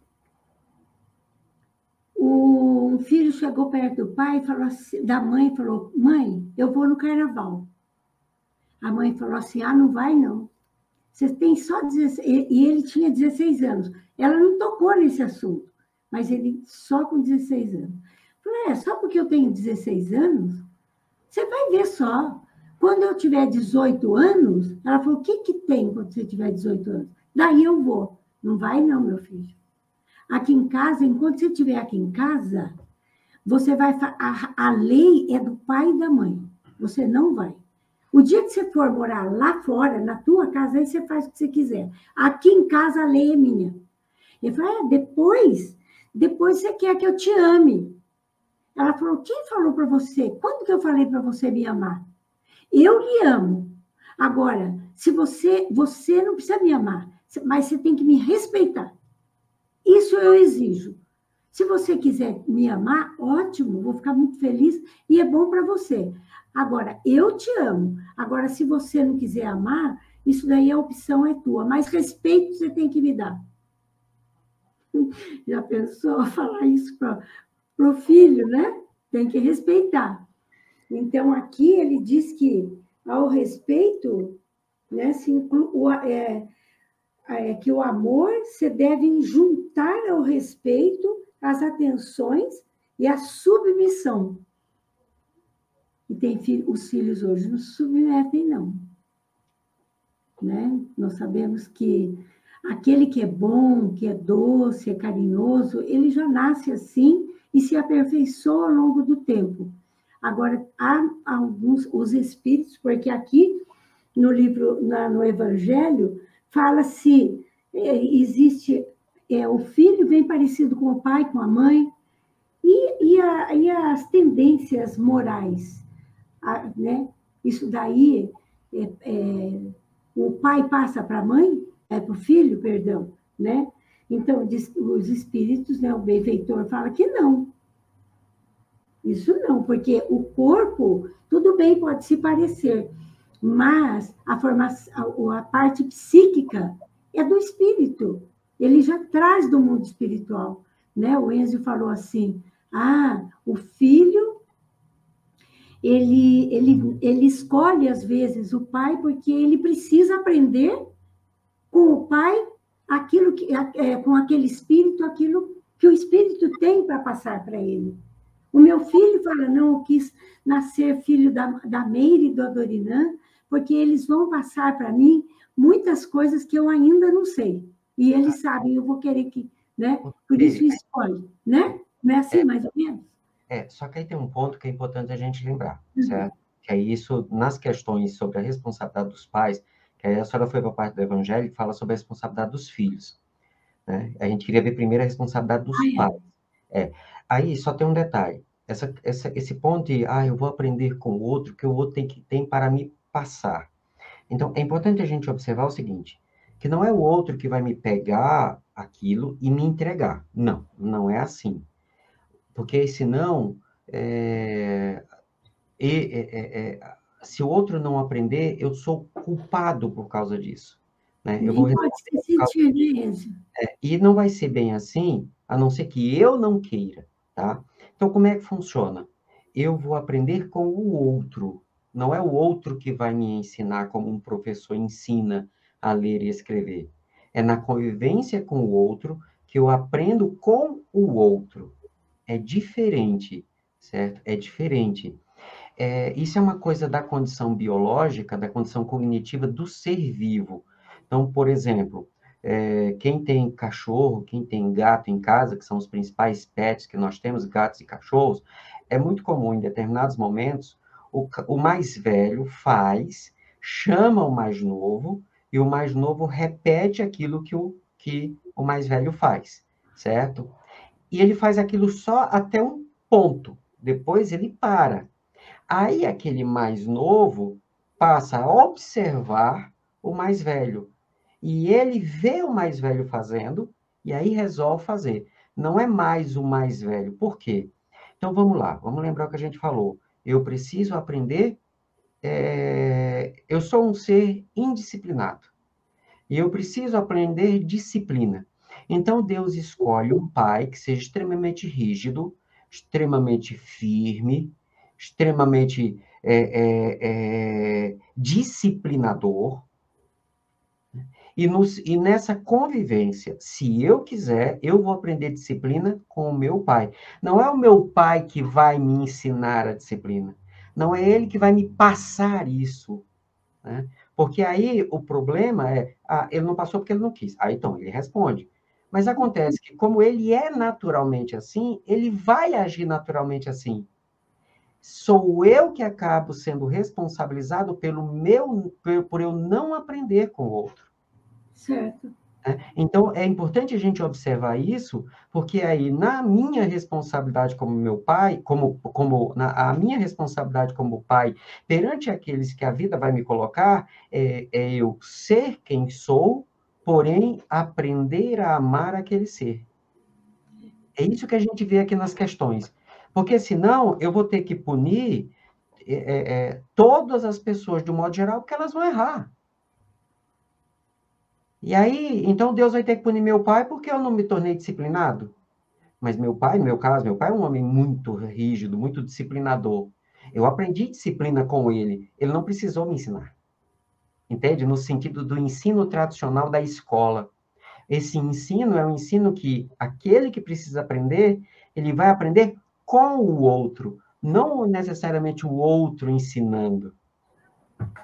um filho chegou perto do pai e falou assim, da mãe e falou, mãe, eu vou no carnaval. A mãe falou assim, não vai não. Você tem só 16... E ele tinha 16 anos. Ela não tocou nesse assunto, mas ele só com 16 anos. Falei, só porque eu tenho 16 anos? Você vai ver só. Quando eu tiver 18 anos, ela falou, o que tem quando você tiver 18 anos? Daí eu vou. Não vai não, meu filho. Aqui em casa, enquanto você estiver aqui em casa, você vai... A lei é do pai e da mãe. Você não vai. O dia que você for morar lá fora, na tua casa, aí você faz o que você quiser. Aqui em casa, a lei é minha. Ele falou, depois você quer que eu te ame. Ela falou, quem falou para você? Quando que eu falei para você me amar? Eu lhe amo. Agora, se você não precisa me amar, mas você tem que me respeitar. Isso eu exijo. Se você quiser me amar, ótimo, vou ficar muito feliz e é bom para você. Agora, eu te amo. Agora, se você não quiser amar, isso daí a opção é tua, mas respeito você tem que me dar. Já pensou a falar isso para o filho, né? Tem que respeitar. Então, aqui ele diz que ao respeito, né, se inclui, que o amor se deve juntar ao respeito as atenções e a submissão. E tem os filhos hoje não se submetem, não. Né? Nós sabemos que aquele que é bom, que é doce, é carinhoso, ele já nasce assim e se aperfeiçoa ao longo do tempo. Agora, há alguns, os espíritos, porque aqui no livro, no Evangelho, fala-se, existe, o filho vem parecido com o pai, com a mãe, e as tendências morais, né? Isso daí, o pai passa para a mãe, para o filho, perdão, né? Então, os espíritos, né, o benfeitor fala que não. Isso não, porque o corpo, tudo bem, pode se parecer, mas a parte psíquica é do espírito. Ele já traz do mundo espiritual, né? O Enzo falou assim, o filho, ele escolhe, às vezes, o pai, porque ele precisa aprender com o pai aquilo com aquele espírito, aquilo que o espírito tem para passar para ele. O meu filho fala, não, eu quis nascer filho da Meire e do Adorinã, porque eles vão passar para mim muitas coisas que eu ainda não sei. E eles sabem, eu vou querer que, né? Por isso escolhe, né? Não é assim, mais ou menos? Só que aí tem um ponto que é importante a gente lembrar, certo? Que é isso, nas questões sobre a responsabilidade dos pais, que aí a senhora foi para a parte do Evangelho que fala sobre a responsabilidade dos filhos, né? A gente queria ver primeiro a responsabilidade dos pais. Aí, só tem um detalhe. Esse ponto de, eu vou aprender com o outro, que o outro tem para me passar. Então, é importante a gente observar o seguinte, que não é o outro que vai me pegar aquilo e me entregar. Não, não é assim. Porque, senão, se o outro não aprender, eu sou culpado por causa disso. Né? Eu vou pode se sentir mesmo. E não vai ser bem assim, a não ser que eu não queira, tá? Então, como é que funciona? Eu vou aprender com o outro. Não é o outro que vai me ensinar como um professor ensina a ler e escrever. É na convivência com o outro que eu aprendo com o outro. É diferente, certo? É diferente. Isso é uma coisa da condição biológica, da condição cognitiva do ser vivo. Então, por exemplo, quem tem cachorro, quem tem gato em casa, que são os principais pets que nós temos, gatos e cachorros, é muito comum, em determinados momentos, o mais velho chama o mais novo, e o mais novo repete aquilo que o mais velho faz, certo? E ele faz aquilo só até um ponto, depois ele para. Aí aquele mais novo passa a observar o mais velho. E ele vê o mais velho fazendo, e aí resolve fazer. Não é mais o mais velho. Por quê? Então, vamos lá. Vamos lembrar o que a gente falou. Eu preciso aprender... eu sou um ser indisciplinado. E eu preciso aprender disciplina. Então, Deus escolhe um pai que seja extremamente rígido, extremamente firme, extremamente disciplinador. E nessa convivência, se eu quiser, eu vou aprender disciplina com o meu pai. Não é o meu pai que vai me ensinar a disciplina. Não é ele que vai me passar isso. Né? Porque aí o problema é, ele não passou porque ele não quis. Aí então, ele responde. Mas acontece que, como ele é naturalmente assim, ele vai agir naturalmente assim. Sou eu que acabo sendo responsabilizado por eu não aprender com o outro. Certo. Então, é importante a gente observar isso, porque aí, na minha responsabilidade como meu pai, a minha responsabilidade como pai, perante aqueles que a vida vai me colocar, é eu ser quem sou, porém, aprender a amar aquele ser. É isso que a gente vê aqui nas questões. Porque, senão, eu vou ter que punir todas as pessoas, de um modo geral, porque elas vão errar. E aí, então Deus vai ter que punir meu pai porque eu não me tornei disciplinado. Mas meu pai, no meu caso, meu pai é um homem muito rígido, muito disciplinador. Eu aprendi disciplina com ele. Ele não precisou me ensinar. Entende? No sentido do ensino tradicional da escola. Esse ensino é um ensino que aquele que precisa aprender, ele vai aprender com o outro, não necessariamente o outro ensinando.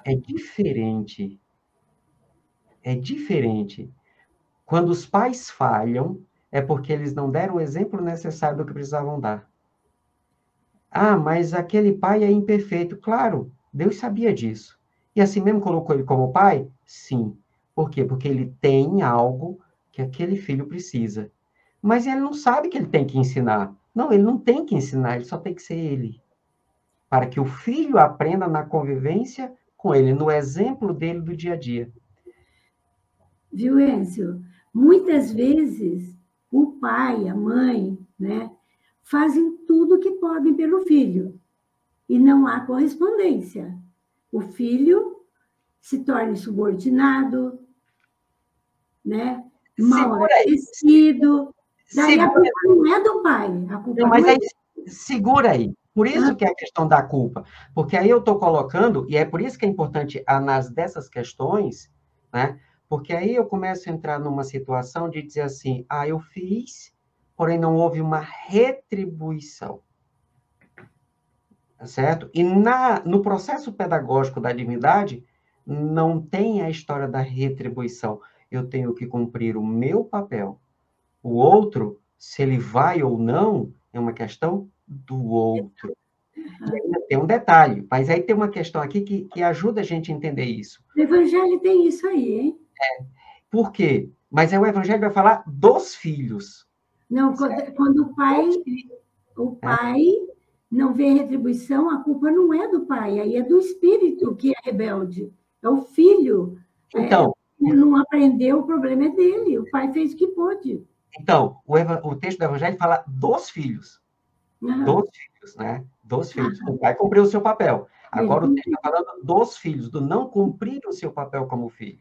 É diferente. É diferente. Quando os pais falham, é porque eles não deram o exemplo necessário do que precisavam dar. Mas aquele pai é imperfeito. Claro, Deus sabia disso. E assim mesmo colocou ele como pai? Sim. Por quê? Porque ele tem algo que aquele filho precisa. Mas ele não sabe que ele tem que ensinar. Não, ele não tem que ensinar, ele só tem que ser ele. Para que o filho aprenda na convivência com ele, no exemplo dele do dia a dia. Viu, Éncio? Muitas vezes, o pai, a mãe, né, fazem tudo o que podem pelo filho. E não há correspondência. O filho se torna subordinado, né, mal agradecido. Daí a culpa não é do pai. A culpa não é... Segura aí. Por isso que é a questão da culpa. Porque aí eu estou colocando, e é por isso que é importante análise dessas questões, né? Porque aí eu começo a entrar numa situação de dizer assim, eu fiz, porém não houve uma retribuição. Certo? E no processo pedagógico da divindade, não tem a história da retribuição. Eu tenho que cumprir o meu papel. O outro, se ele vai ou não, é uma questão do outro. E ainda tem um detalhe, mas aí tem uma questão aqui que ajuda a gente a entender isso. O Evangelho tem isso aí, hein? Por quê? Mas aí o Evangelho vai falar dos filhos. Não, quando o pai não vê retribuição, a culpa não é do pai, aí é do espírito que é rebelde. É o filho. Então, não aprendeu, o problema é dele. O pai fez o que pôde. Então, o texto do Evangelho fala dos filhos. Dos filhos, né? Dos filhos. O pai cumpriu o seu papel. Agora o texto está falando dos filhos, do não cumprir o seu papel como filho.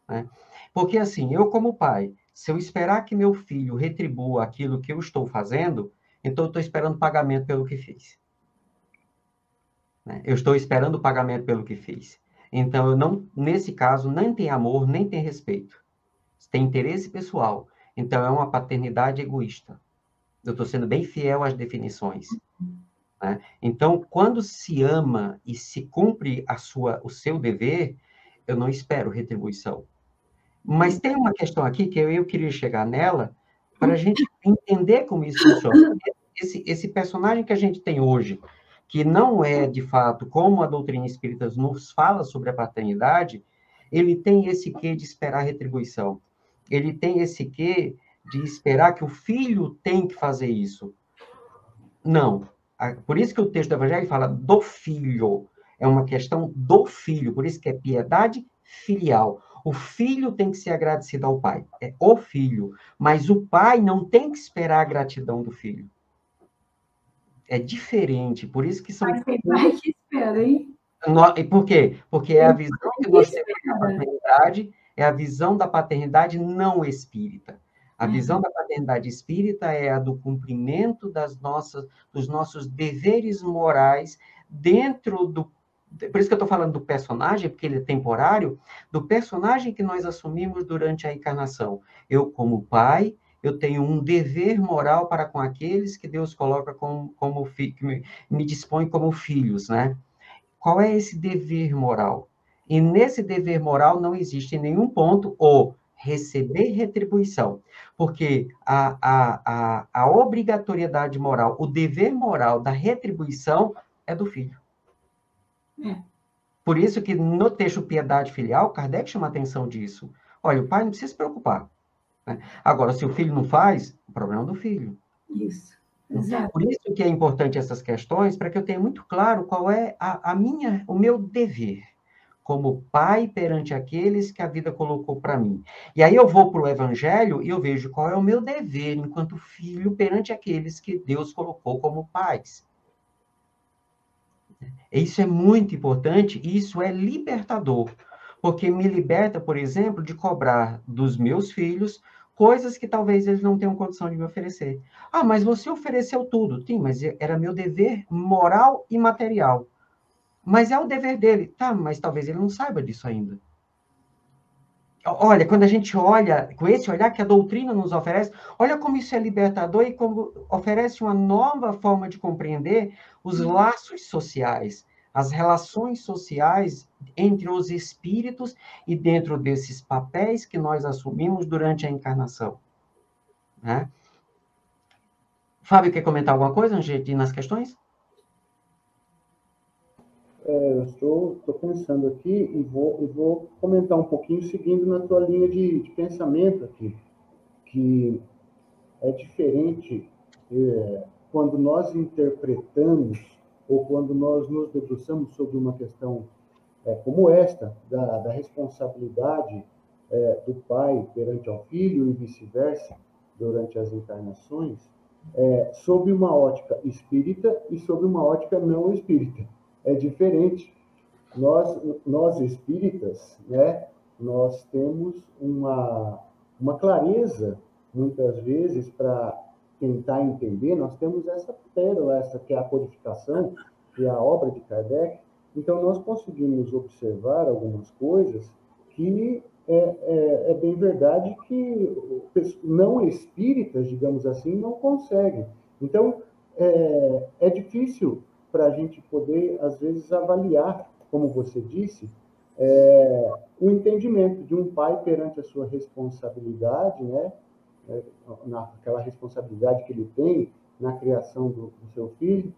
Né? Porque, assim, eu como pai, se eu esperar que meu filho retribua aquilo que eu estou fazendo, então eu estou esperando pagamento pelo que fiz. Né? Eu estou esperando pagamento pelo que fiz. Então, eu não, nesse caso, nem tem amor, nem tem respeito. Tem interesse pessoal. Então, é uma paternidade egoísta. Eu estou sendo bem fiel às definições. Né? Então, quando se ama e se cumpre o seu dever, eu não espero retribuição. Mas tem uma questão aqui que eu queria chegar nela para a gente entender como isso funciona. Esse personagem que a gente tem hoje, que não é, de fato, como a doutrina espírita nos fala sobre a paternidade, ele tem esse quê de esperar retribuição. Ele tem esse quê de esperar que o filho tem que fazer isso. Não. Por isso que o texto do Evangelho fala do filho. É uma questão do filho. Por isso que é piedade filial. O filho tem que ser agradecido ao pai. É o filho. Mas o pai não tem que esperar a gratidão do filho. É diferente. Por isso que são... Mas tem pai que espera, hein? Por quê? Porque é a visão que nós temos da paternidade, é a visão da paternidade não espírita. A visão da paternidade espírita é a do cumprimento dos nossos deveres morais dentro do... Por isso que eu estou falando do personagem, porque ele é temporário, do personagem que nós assumimos durante a encarnação. Eu, como pai, eu tenho um dever moral para com aqueles que Deus coloca que me dispõe como filhos, né? Qual é esse dever moral? E nesse dever moral não existe em nenhum ponto o receber retribuição, porque a obrigatoriedade moral, o dever moral da retribuição é do filho. Por isso que no texto Piedade Filial, Kardec chama a atenção disso. Olha, o pai não precisa se preocupar, né? Agora, se o filho não faz, o problema é do filho. Isso, exato. Por isso que é importante essas questões, para que eu tenha muito claro qual é o meu dever como pai perante aqueles que a vida colocou para mim. E aí eu vou para o Evangelho e eu vejo qual é o meu dever enquanto filho perante aqueles que Deus colocou como pais. Isso é muito importante e isso é libertador, porque me liberta, por exemplo, de cobrar dos meus filhos coisas que talvez eles não tenham condição de me oferecer. Ah, mas você ofereceu tudo. Sim, mas era meu dever moral e material. Mas é o dever dele. Tá, mas talvez ele não saiba disso ainda. Olha, quando a gente olha, com esse olhar que a doutrina nos oferece, olha como isso é libertador e como oferece uma nova forma de compreender os laços sociais, as relações sociais entre os espíritos e dentro desses papéis que nós assumimos durante a encarnação. Né? Fábio, quer comentar alguma coisa antes de ir nas questões? Eu estou pensando aqui e vou comentar um pouquinho, seguindo na tua linha de pensamento aqui, que é diferente quando nós interpretamos ou quando nós nos debruçamos sobre uma questão como esta, da responsabilidade do pai perante ao filho e vice-versa, durante as encarnações, sob uma ótica espírita e sob uma ótica não espírita. É diferente. Nós espíritas, né, nós temos uma clareza, muitas vezes, para tentar entender, nós temos essa pérola, essa que é a codificação, que é a obra de Kardec. Então, nós conseguimos observar algumas coisas que é bem verdade que não espíritas, digamos assim, não conseguem. Então, é difícil para a gente poder, às vezes, avaliar, como você disse, o entendimento de um pai perante a sua responsabilidade, né? Naquela responsabilidade que ele tem na criação do seu filho,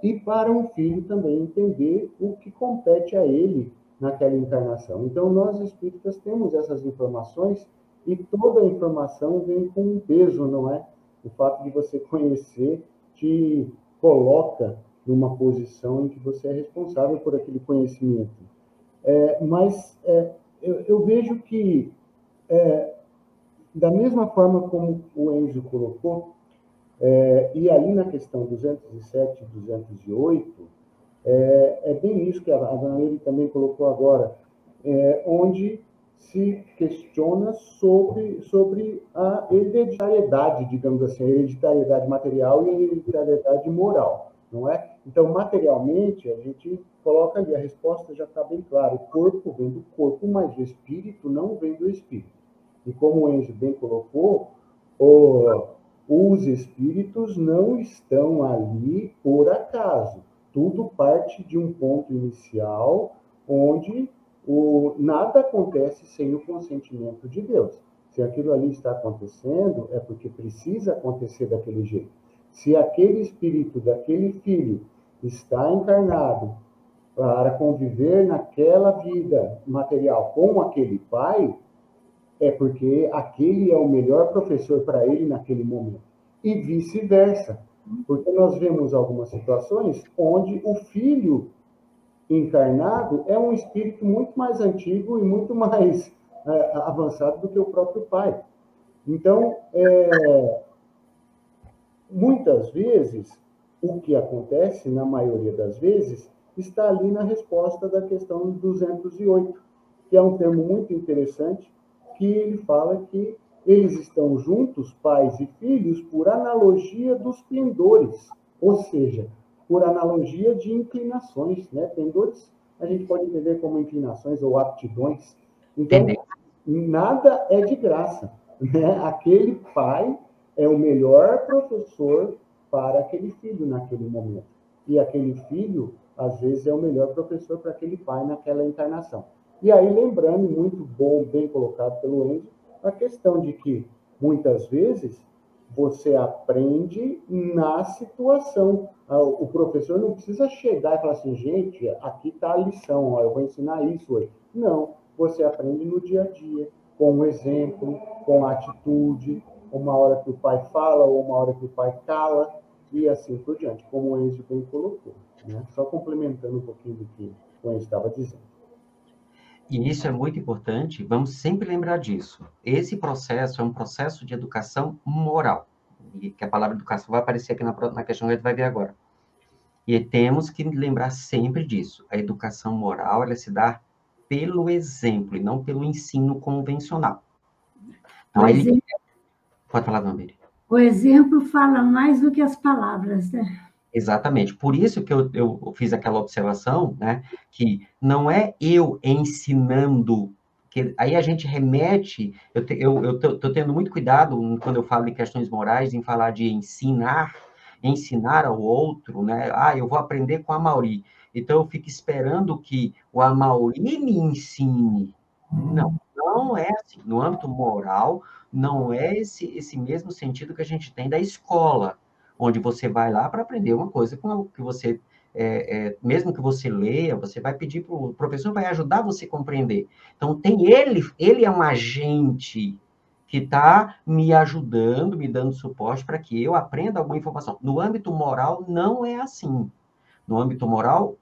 e para um filho também entender o que compete a ele naquela encarnação. Então, nós espíritas temos essas informações e toda a informação vem com um peso, não é? O fato de você conhecer te coloca numa posição em que você é responsável por aquele conhecimento. Mas eu vejo que, da mesma forma como o Enzo colocou, e ali na questão 207 e 208, é bem isso que a Dona Leire também colocou agora, onde se questiona sobre a hereditariedade, digamos assim, a hereditariedade material e a hereditariedade moral, não é? Então, materialmente, a gente coloca ali, a resposta já está bem clara, o corpo vem do corpo, mas o espírito não vem do espírito. E como o Enzo bem colocou, os espíritos não estão ali por acaso. Tudo parte de um ponto inicial, onde nada acontece sem o consentimento de Deus. Se aquilo ali está acontecendo, é porque precisa acontecer daquele jeito. Se aquele espírito daquele filho está encarnado para conviver naquela vida material com aquele pai, é porque aquele é o melhor professor para ele naquele momento. E vice-versa. Porque nós vemos algumas situações onde o filho encarnado é um espírito muito mais antigo e muito mais avançado do que o próprio pai. Então, muitas vezes, o que acontece, na maioria das vezes, está ali na resposta da questão 208, que é um termo muito interessante, que ele fala que eles estão juntos, pais e filhos, por analogia dos pendores, ou seja, por analogia de inclinações, né? Pendores a gente pode entender como inclinações ou aptidões. Então, nada é de graça, né? Aquele pai é o melhor professor para aquele filho naquele momento. E aquele filho às vezes é o melhor professor para aquele pai naquela encarnação. E aí, lembrando, muito bom, bem colocado pelo Enzo, a questão de que, muitas vezes, você aprende na situação. O professor não precisa chegar e falar assim, gente, aqui está a lição, ó, eu vou ensinar isso hoje. Não, você aprende no dia a dia, com um exemplo, com a atitude, uma hora que o pai fala, ou uma hora que o pai cala, e assim por diante, como o Enzo bem colocou. Né? Só complementando um pouquinho do que o Enzo estava dizendo. E isso é muito importante, vamos sempre lembrar disso. Esse processo é um processo de educação moral. E que a palavra educação vai aparecer aqui na questão que a gente vai ver agora. E temos que lembrar sempre disso. A educação moral, ela se dá pelo exemplo, e não pelo ensino convencional. Então, aí, pode falar, Vambiri. O exemplo fala mais do que as palavras, né? Exatamente. Por isso que eu fiz aquela observação, né? Que não é eu ensinando, que aí a gente remete, eu tô tendo muito cuidado quando eu falo de questões morais, em falar de ensinar ao outro, né? Ah, eu vou aprender com a Amaury. Então, eu fico esperando que o Amaury me ensine. Não é assim. No âmbito moral, não é esse mesmo sentido que a gente tem da escola, onde você vai lá para aprender uma coisa com que você, mesmo que você leia, você vai pedir para o professor, vai ajudar você a compreender. Então, ele é um agente que está me ajudando, me dando suporte para que eu aprenda alguma informação. No âmbito moral, não é assim. No âmbito moral,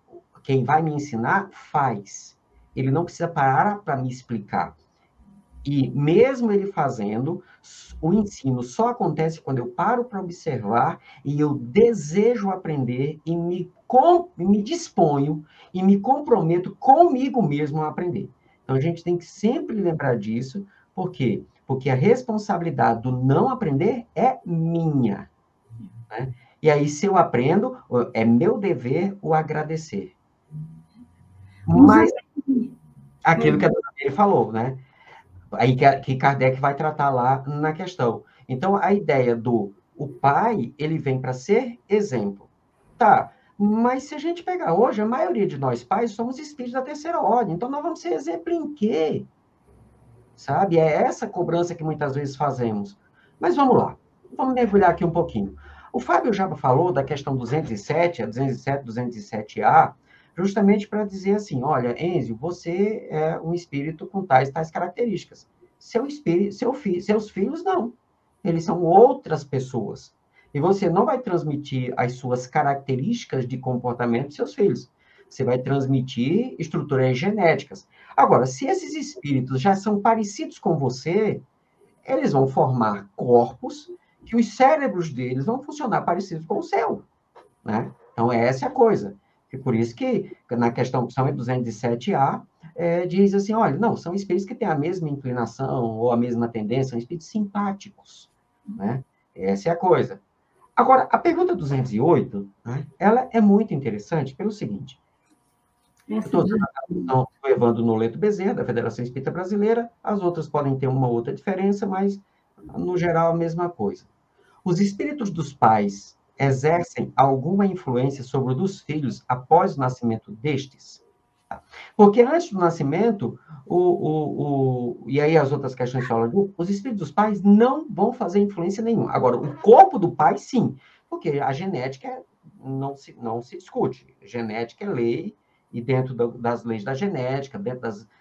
quem vai me ensinar, faz. Ele não precisa parar para me explicar. E mesmo ele fazendo, o ensino só acontece quando eu paro para observar e eu desejo aprender e me disponho e me comprometo comigo mesmo a aprender. Então, a gente tem que sempre lembrar disso. Por quê? Porque a responsabilidade do não aprender é minha. Né? E aí, se eu aprendo, é meu dever o agradecer. Mas, aquilo que a dona Mary falou, né? Aí que Kardec vai tratar lá na questão. Então, a ideia o pai, ele vem para ser exemplo. Tá, mas se a gente pegar hoje, a maioria de nós pais somos espíritos da terceira ordem, então nós vamos ser exemplo em quê? Sabe? É essa cobrança que muitas vezes fazemos. Mas vamos lá, vamos mergulhar aqui um pouquinho. O Fábio já falou da questão 207, a 207, 207A, justamente para dizer assim, olha, Enzio, você é um espírito com tais características. Seus filhos, não. Eles são outras pessoas. E você não vai transmitir as suas características de comportamento dos seus filhos. Você vai transmitir estruturas genéticas. Agora, se esses espíritos já são parecidos com você, eles vão formar corpos que os cérebros deles vão funcionar parecidos com o seu. Né? Então, essa é a coisa. E por isso que, na questão opção 207A, diz assim, olha, não, são espíritos que têm a mesma inclinação ou a mesma tendência, são espíritos simpáticos. Né? Essa é a coisa. Agora, a pergunta 208, né, ela é muito interessante pelo seguinte. Estou usando a tradução do Evandro Noleto Bezerra, da Federação Espírita Brasileira, as outras podem ter uma outra diferença, mas, no geral, a mesma coisa. Os espíritos dos pais exercem alguma influência sobre o dos filhos após o nascimento destes? Porque antes do nascimento, e aí as outras questões falam, os espíritos dos pais não vão fazer influência nenhuma. Agora, o corpo do pai, sim, porque a genética não se discute. A genética é lei, e dentro das leis da genética,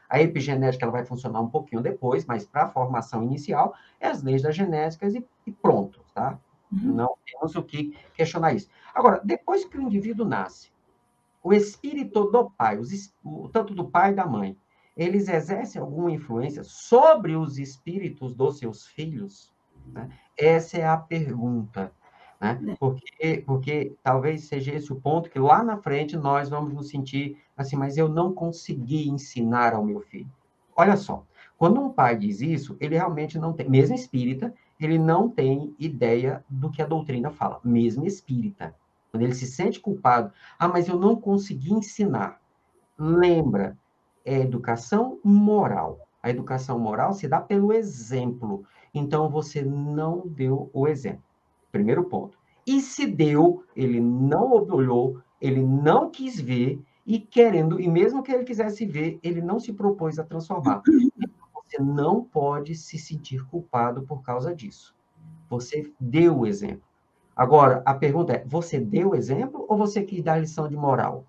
a epigenética ela vai funcionar um pouquinho depois, mas para a formação inicial, é as leis da genética e pronto, tá? Não temos o que questionar isso. Agora, depois que o indivíduo nasce, o espírito do pai, tanto do pai e da mãe, eles exercem alguma influência sobre os espíritos dos seus filhos? Né? Essa é a pergunta. Né? Porque talvez seja esse o ponto que lá na frente nós vamos nos sentir assim, mas eu não consegui ensinar ao meu filho. Olha só, quando um pai diz isso, ele realmente não tem, mesmo espírita, ele não tem ideia do que a doutrina fala, mesmo espírita. Quando ele se sente culpado, mas eu não consegui ensinar. Lembra, é educação moral. A educação moral se dá pelo exemplo. Então, você não deu o exemplo. Primeiro ponto. E se deu, ele não olhou, Ele não quis ver e mesmo que ele quisesse ver, ele não se propôs a transformar. Você não pode se sentir culpado por causa disso. Você deu o exemplo. Agora, a pergunta é, você deu o exemplo ou você quis dar lição de moral?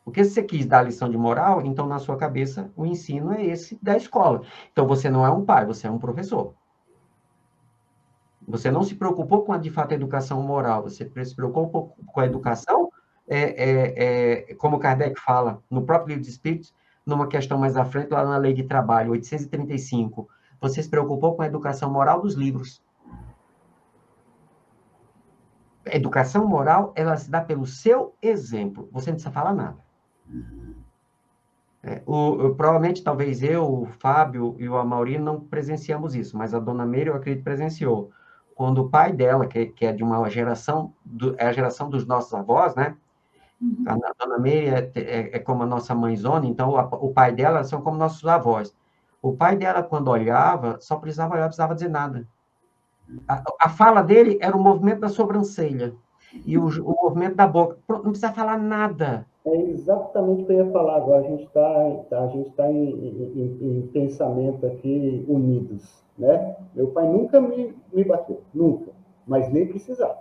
Porque se você quis dar lição de moral, então na sua cabeça o ensino é esse da escola. Então você não é um pai, você é um professor. Você não se preocupou com, de fato, a educação moral, você se preocupou com a educação, como Kardec fala, no próprio Livro dos Espíritos, numa questão mais à frente, lá na Lei de Trabalho, 835, você se preocupou com a educação moral dos livros. A educação moral, ela se dá pelo seu exemplo, você não precisa falar nada. Provavelmente, talvez eu, o Fábio e o Amaury não presenciamos isso, mas a Dona Meire, eu acredito, presenciou. Quando o pai dela, que é de uma geração, é a geração dos nossos avós, né? A Dona Meire é como a nossa mãezona, então o pai dela são como nossos avós. O pai dela, quando olhava, só precisava olhar, não precisava dizer nada. A fala dele era o movimento da sobrancelha e o movimento da boca. Não precisa falar nada. É exatamente o que eu ia falar agora. A gente está em pensamento aqui unidos, né? Meu pai nunca me bateu, nunca, mas nem precisava.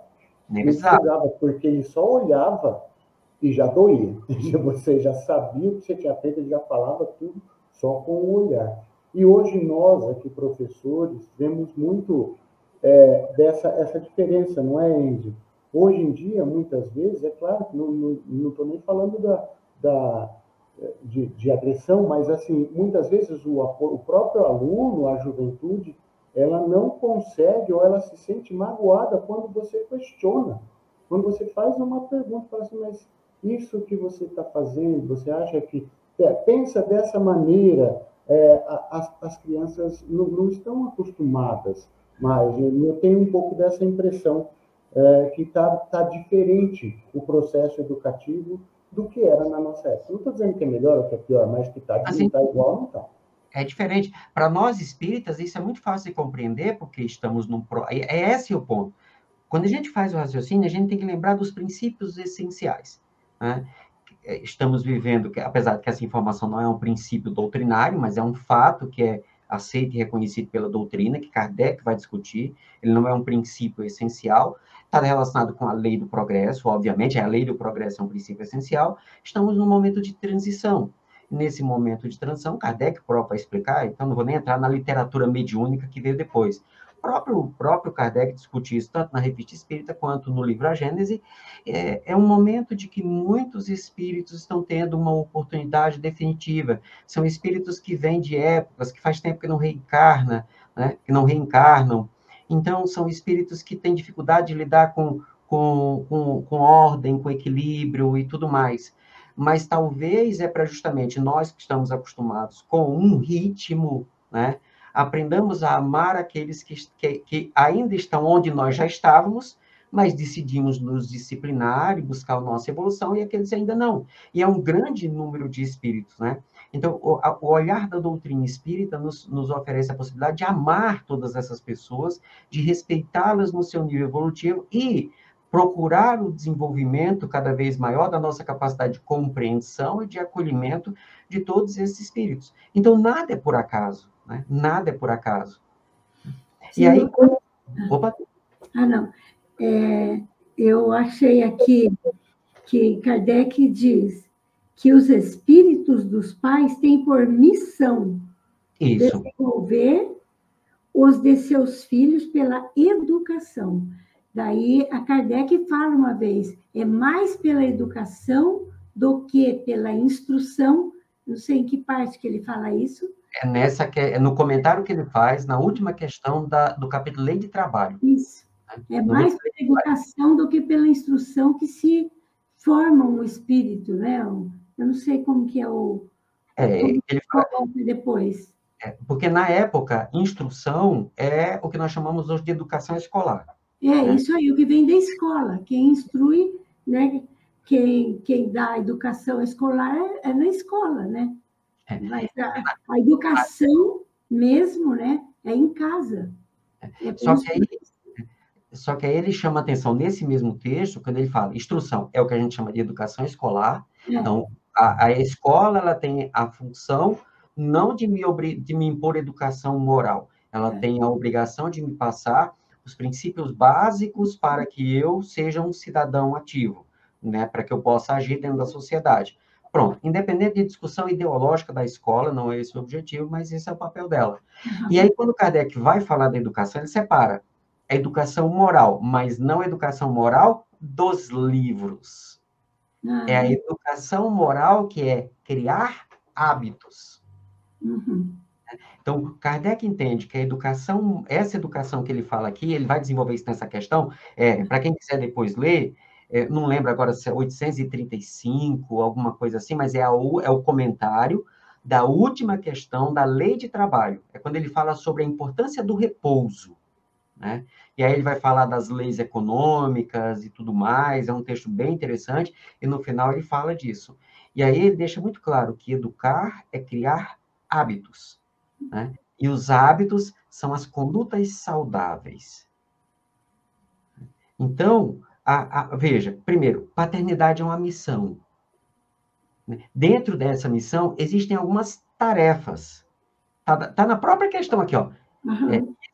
Nem precisava, porque ele só olhava e já doía. Você já sabia o que você tinha feito, ele já falava tudo só com o olhar. E hoje nós, aqui professores, vemos muito essa diferença, não é, Enzo? Hoje em dia, muitas vezes, é claro que não estou nem falando de agressão, mas assim, muitas vezes o próprio aluno, a juventude, ela não consegue ou ela se sente magoada quando você questiona, quando você faz uma pergunta, fala assim, mas isso que você está fazendo, você acha que... pensa dessa maneira, as crianças não estão acostumadas, mas eu tenho um pouco dessa impressão que está diferente o processo educativo do que era na nossa época. Não estou dizendo que é melhor ou que é pior, mas que está igual, não está. É diferente. Para nós espíritas, isso é muito fácil de compreender, porque estamos num... Esse o ponto. Quando a gente faz o raciocínio, a gente tem que lembrar dos princípios essenciais, né? Estamos vivendo, apesar de que essa informação não é um princípio doutrinário, mas é um fato que é aceito e reconhecido pela doutrina, que Kardec vai discutir, ele não é um princípio essencial, está relacionado com a lei do progresso, obviamente, a lei do progresso é um princípio essencial, estamos num momento de transição. Nesse momento de transição, Kardec próprio vai explicar, então não vou nem entrar na literatura mediúnica que veio depois. O próprio Kardec discute isso, tanto na Revista Espírita quanto no livro A Gênese. É um momento de que muitos espíritos estão tendo uma oportunidade definitiva. São espíritos que vêm de épocas, que faz tempo que não reencarnam, né? Que não reencarnam. Então, são espíritos que têm dificuldade de lidar com ordem, com equilíbrio e tudo mais. Mas talvez é para justamente nós que estamos acostumados com um ritmo, né? Aprendamos a amar aqueles que ainda estão onde nós já estávamos, mas decidimos nos disciplinar e buscar a nossa evolução, e aqueles ainda não. E é um grande número de espíritos, né? Então, o olhar da doutrina espírita nos oferece a possibilidade de amar todas essas pessoas, de respeitá-las no seu nível evolutivo e procurar o desenvolvimento cada vez maior da nossa capacidade de compreensão e de acolhimento de todos esses espíritos. Então, nada é por acaso, né? Nada é por acaso. Sim, e aí... Opa! Não. Eu achei aqui que Kardec diz que os espíritos dos pais têm por missão desenvolver os de seus filhos pela educação. Daí, a Kardec fala uma vez, é mais pela educação do que pela instrução. Não sei em que parte que ele fala isso. No comentário que ele faz, na última questão do capítulo Lei de Trabalho. Isso. É mais pela educação do que pela instrução que se forma um espírito, né? Eu não sei como que é ele fala depois. Porque, na época, instrução é o que nós chamamos hoje de educação escolar. Isso aí, o que vem da escola. Quem instrui, né? Quem dá a educação escolar é na escola, né? Mas a educação mesmo, né? É em casa. Só que aí ele chama atenção nesse mesmo texto, quando ele fala instrução, é o que a gente chama de educação escolar. Então, a escola ela tem a função não de me impor educação moral, ela tem a obrigação de me passar os princípios básicos para que eu seja um cidadão ativo, né, para que eu possa agir dentro da sociedade. Pronto, independente de discussão ideológica da escola, não é esse o objetivo, mas esse é o papel dela. E aí, quando Kardec vai falar da educação, ele separa a educação moral, mas não a educação moral dos livros. É a educação moral que é criar hábitos. Então, Kardec entende que a educação, essa educação que ele fala aqui, ele vai desenvolver isso nessa questão, para quem quiser depois ler, não lembro agora se é 835, alguma coisa assim, mas é o comentário da última questão da Lei de Trabalho. É quando ele fala sobre a importância do repouso, né? E aí ele vai falar das leis econômicas e tudo mais, é um texto bem interessante, e no final ele fala disso. E aí ele deixa muito claro que educar é criar hábitos, né? E os hábitos são as condutas saudáveis. Então, veja, primeiro, paternidade é uma missão. Dentro dessa missão, existem algumas tarefas. Tá na própria questão aqui, ó.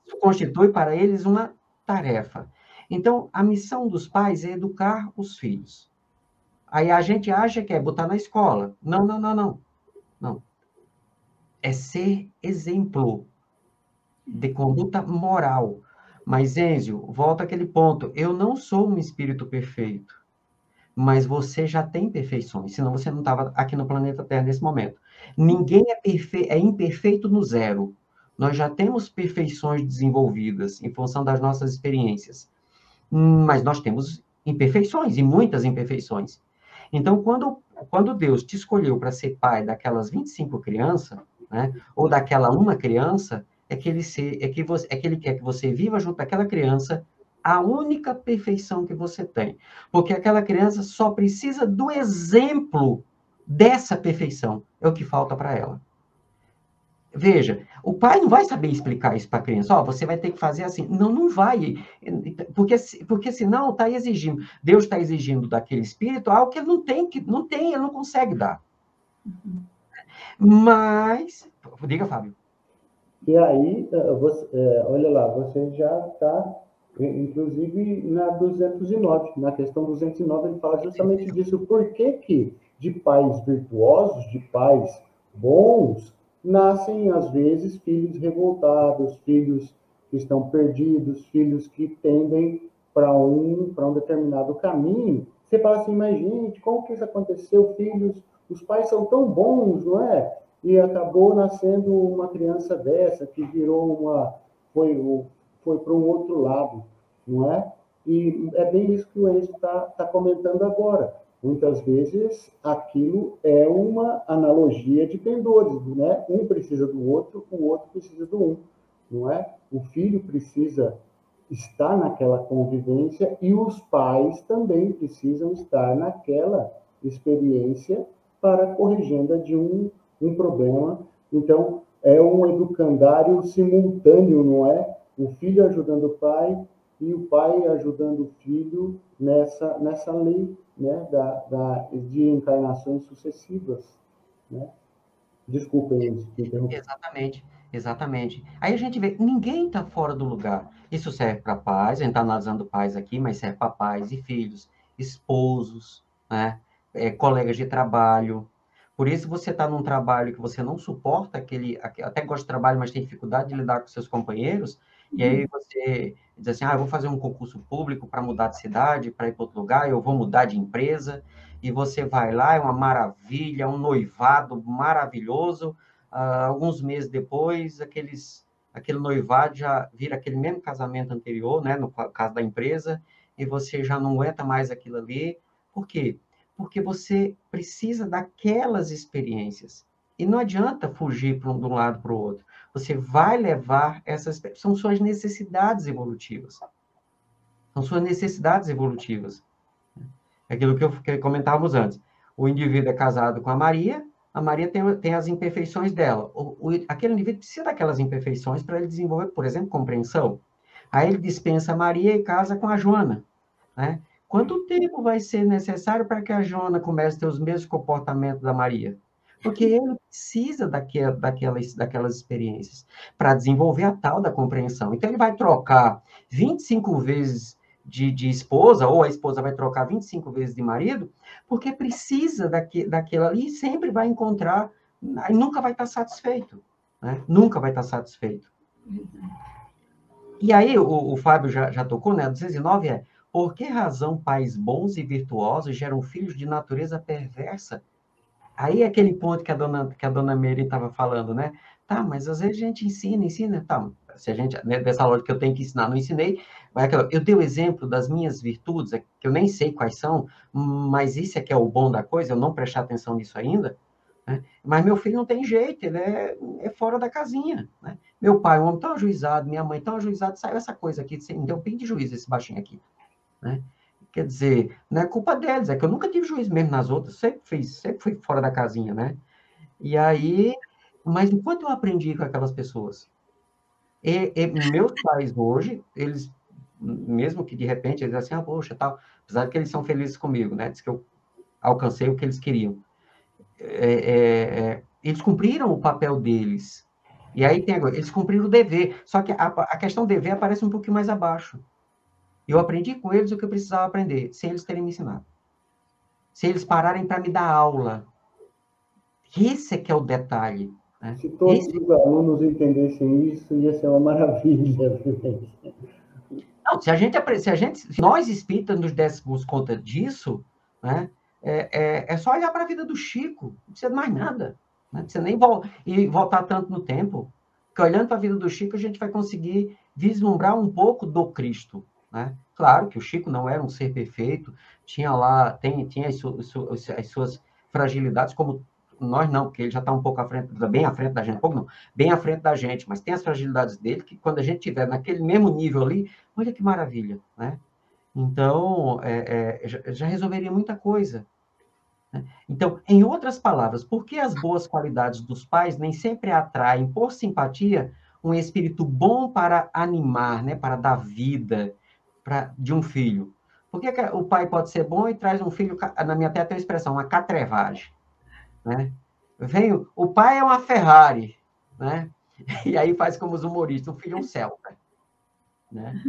Isso constitui para eles uma tarefa. Então, a missão dos pais é educar os filhos. Aí a gente acha que é botar na escola. Não. Não. É ser exemplo de conduta moral. Mas, Enzio, volta àquele ponto. Eu não sou um espírito perfeito, mas você já tem perfeições, senão você não estava aqui no planeta Terra nesse momento. Ninguém é imperfeito no zero. Nós já temos perfeições desenvolvidas em função das nossas experiências. Mas nós temos imperfeições, e muitas imperfeições. Então, quando Deus te escolheu para ser pai daquelas 25 crianças, né, ou daquela uma criança, é que ele quer que você viva junto daquela criança a única perfeição que você tem. Porque aquela criança só precisa do exemplo dessa perfeição. É o que falta para ela. Veja, o pai não vai saber explicar isso para a criança. Você vai ter que fazer assim. Não vai. Porque senão está exigindo. Deus está exigindo daquele espírito algo que ele não tem, ele não consegue dar. Mas, diga, Fábio. E aí, olha lá, você já está, inclusive, na 209. Na questão 209, ele fala justamente disso. Por que de pais virtuosos, de pais bons, nascem, às vezes, filhos revoltados, filhos que estão perdidos, filhos que tendem para um determinado caminho? Você fala assim, mas, gente, como que isso aconteceu? Os pais são tão bons, não é? E acabou nascendo uma criança dessa, que foi para um outro lado, não é? E é bem isso que o Enzo está comentando agora. Muitas vezes, aquilo é uma analogia de pendores, né? Um precisa do outro, o outro precisa do um, não é? O filho precisa estar naquela convivência e os pais também precisam estar naquela experiência para a corrigenda de um problema. Então, é um educandário simultâneo, não é? O filho ajudando o pai e o pai ajudando o filho nessa lei, né? de encarnações sucessivas, né? Desculpem, interromper. Exatamente. Aí a gente vê, ninguém está fora do lugar. Isso serve para pais, a gente está analisando pais aqui, mas serve para pais e filhos, esposos, né? Colegas de trabalho. Por isso, você está num trabalho que você não suporta, até gosta de trabalho, mas tem dificuldade de lidar com seus companheiros, e aí você diz assim, eu vou fazer um concurso público para mudar de cidade, para ir para outro lugar, eu vou mudar de empresa, e você vai lá, é uma maravilha, um noivado maravilhoso, alguns meses depois, aquele noivado já vira aquele mesmo casamento anterior, né, no caso da empresa, e você já não aguenta mais aquilo ali. Por quê? Porque você precisa daquelas experiências. E não adianta fugir de um lado para o outro. Você vai levar essas... São suas necessidades evolutivas. São suas necessidades evolutivas. Aquilo que comentávamos antes. O indivíduo é casado com a Maria tem as imperfeições dela. Aquele indivíduo precisa daquelas imperfeições para ele desenvolver, por exemplo, compreensão. Aí ele dispensa a Maria e casa com a Joana, né? Quanto tempo vai ser necessário para que a Joana comece a ter os mesmos comportamentos da Maria? Porque ele precisa daquelas experiências para desenvolver a tal da compreensão. Então, ele vai trocar 25 vezes de esposa, ou a esposa vai trocar 25 vezes de marido, porque precisa daquilo ali e sempre vai encontrar, e nunca vai estar satisfeito, né? Nunca vai estar satisfeito. E aí, o Fábio já tocou, né? 209 é: por que razão pais bons e virtuosos geram filhos de natureza perversa? Aí é aquele ponto que a dona Mary estava falando, né? Tá, mas às vezes a gente ensina, tá, se a gente, né, dessa lógica que eu tenho que ensinar, não ensinei, eu dei o exemplo das minhas virtudes, que eu nem sei quais são, mas isso é que é o bom da coisa, eu não prestar atenção nisso ainda, né? Mas meu filho não tem jeito, ele é fora da casinha, né? Meu pai, um homem tão ajuizado, minha mãe tão ajuizada, saiu essa coisa aqui, me deu um pingo de juízo esse baixinho aqui, né? Quer dizer, não é culpa deles, é que eu nunca tive juízo mesmo nas outras, sempre fui fora da casinha, né? E aí, mas enquanto eu aprendi com aquelas pessoas, meus pais hoje, eles, mesmo que de repente, eles dizem assim, poxa, tal, apesar de que eles são felizes comigo, né? Diz que eu alcancei o que eles queriam. Eles cumpriram o papel deles. E aí eles cumpriram o dever, só que a questão dever aparece um pouquinho mais abaixo. Eu aprendi com eles o que eu precisava aprender, sem eles terem me ensinado. Se eles pararem para me dar aula. Esse é que é o detalhe. Né? Se todos os alunos entendessem isso, ia ser uma maravilha. Não, se nós espíritas nos dessemos conta disso, né, é só olhar para a vida do Chico, não precisa de mais nada. Né? Não precisa nem voltar tanto no tempo. Porque olhando para a vida do Chico, a gente vai conseguir vislumbrar um pouco do Cristo. Né? Claro que o Chico não era um ser perfeito, tinha as suas fragilidades, como nós não, porque ele já está um pouco bem à frente da gente, bem à frente da gente, mas tem as fragilidades dele, que quando a gente estiver naquele mesmo nível ali, olha que maravilha, né? Então, já resolveria muita coisa. Né? Então, em outras palavras, por que as boas qualidades dos pais nem sempre atraem, por simpatia, um espírito bom para animar, né, para dar vida de um filho? Por que o pai pode ser bom e traz um filho, na minha terra tem uma expressão, uma catrevagem, né? O pai é uma Ferrari, né? E aí faz como os humoristas, o filho é um Celta, né?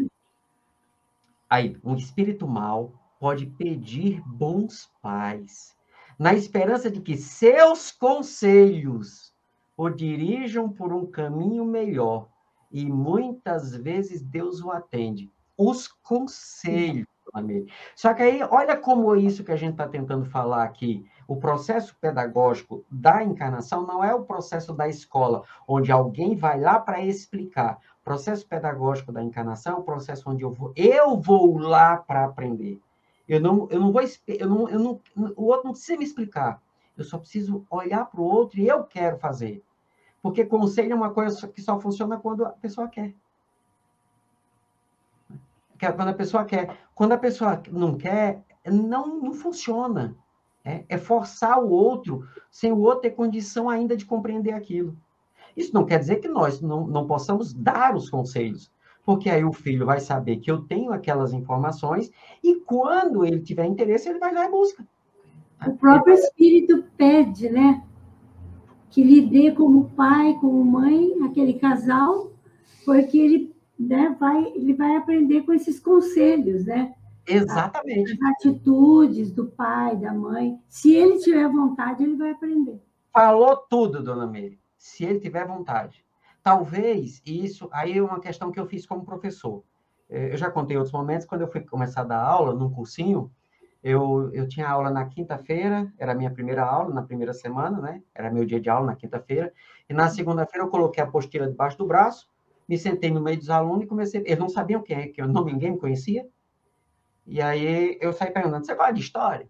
Aí, um espírito mau pode pedir bons pais, na esperança de que seus conselhos o dirijam por um caminho melhor, e muitas vezes Deus o atende. Os conselhos, amigo. Só que aí, olha como isso que a gente está tentando falar aqui, o processo pedagógico da encarnação não é o processo da escola, onde alguém vai lá para explicar. O processo pedagógico da encarnação é o processo onde eu vou lá para aprender. O outro não precisa me explicar. Eu só preciso olhar para o outro e eu quero fazer. Porque conselho é uma coisa que só funciona quando a pessoa quer. Quando a pessoa quer. Quando a pessoa não quer, não funciona. É forçar o outro, sem o outro ter condição ainda de compreender aquilo. Isso não quer dizer que nós não possamos dar os conselhos, porque aí o filho vai saber que eu tenho aquelas informações e quando ele tiver interesse, ele vai lá e busca. O próprio Espírito pede, né? Que lhe dê como pai, como mãe, aquele casal, porque ele, né, ele vai aprender com esses conselhos, né? Exatamente. As atitudes do pai, da mãe. Se ele tiver vontade, ele vai aprender. Falou tudo, dona Meire. Se ele tiver vontade. Talvez isso... Aí é uma questão que eu fiz como professor. Eu já contei em outros momentos, quando eu fui começar a dar aula num cursinho, eu tinha aula na quinta-feira, era a minha primeira aula, na primeira semana, né? Era meu dia de aula na quinta-feira. E na segunda-feira eu coloquei a apostila debaixo do braço, me sentei no meio dos alunos e comecei... Eles não sabiam quem é, que ninguém me conhecia. E aí eu saí perguntando, você gosta de história?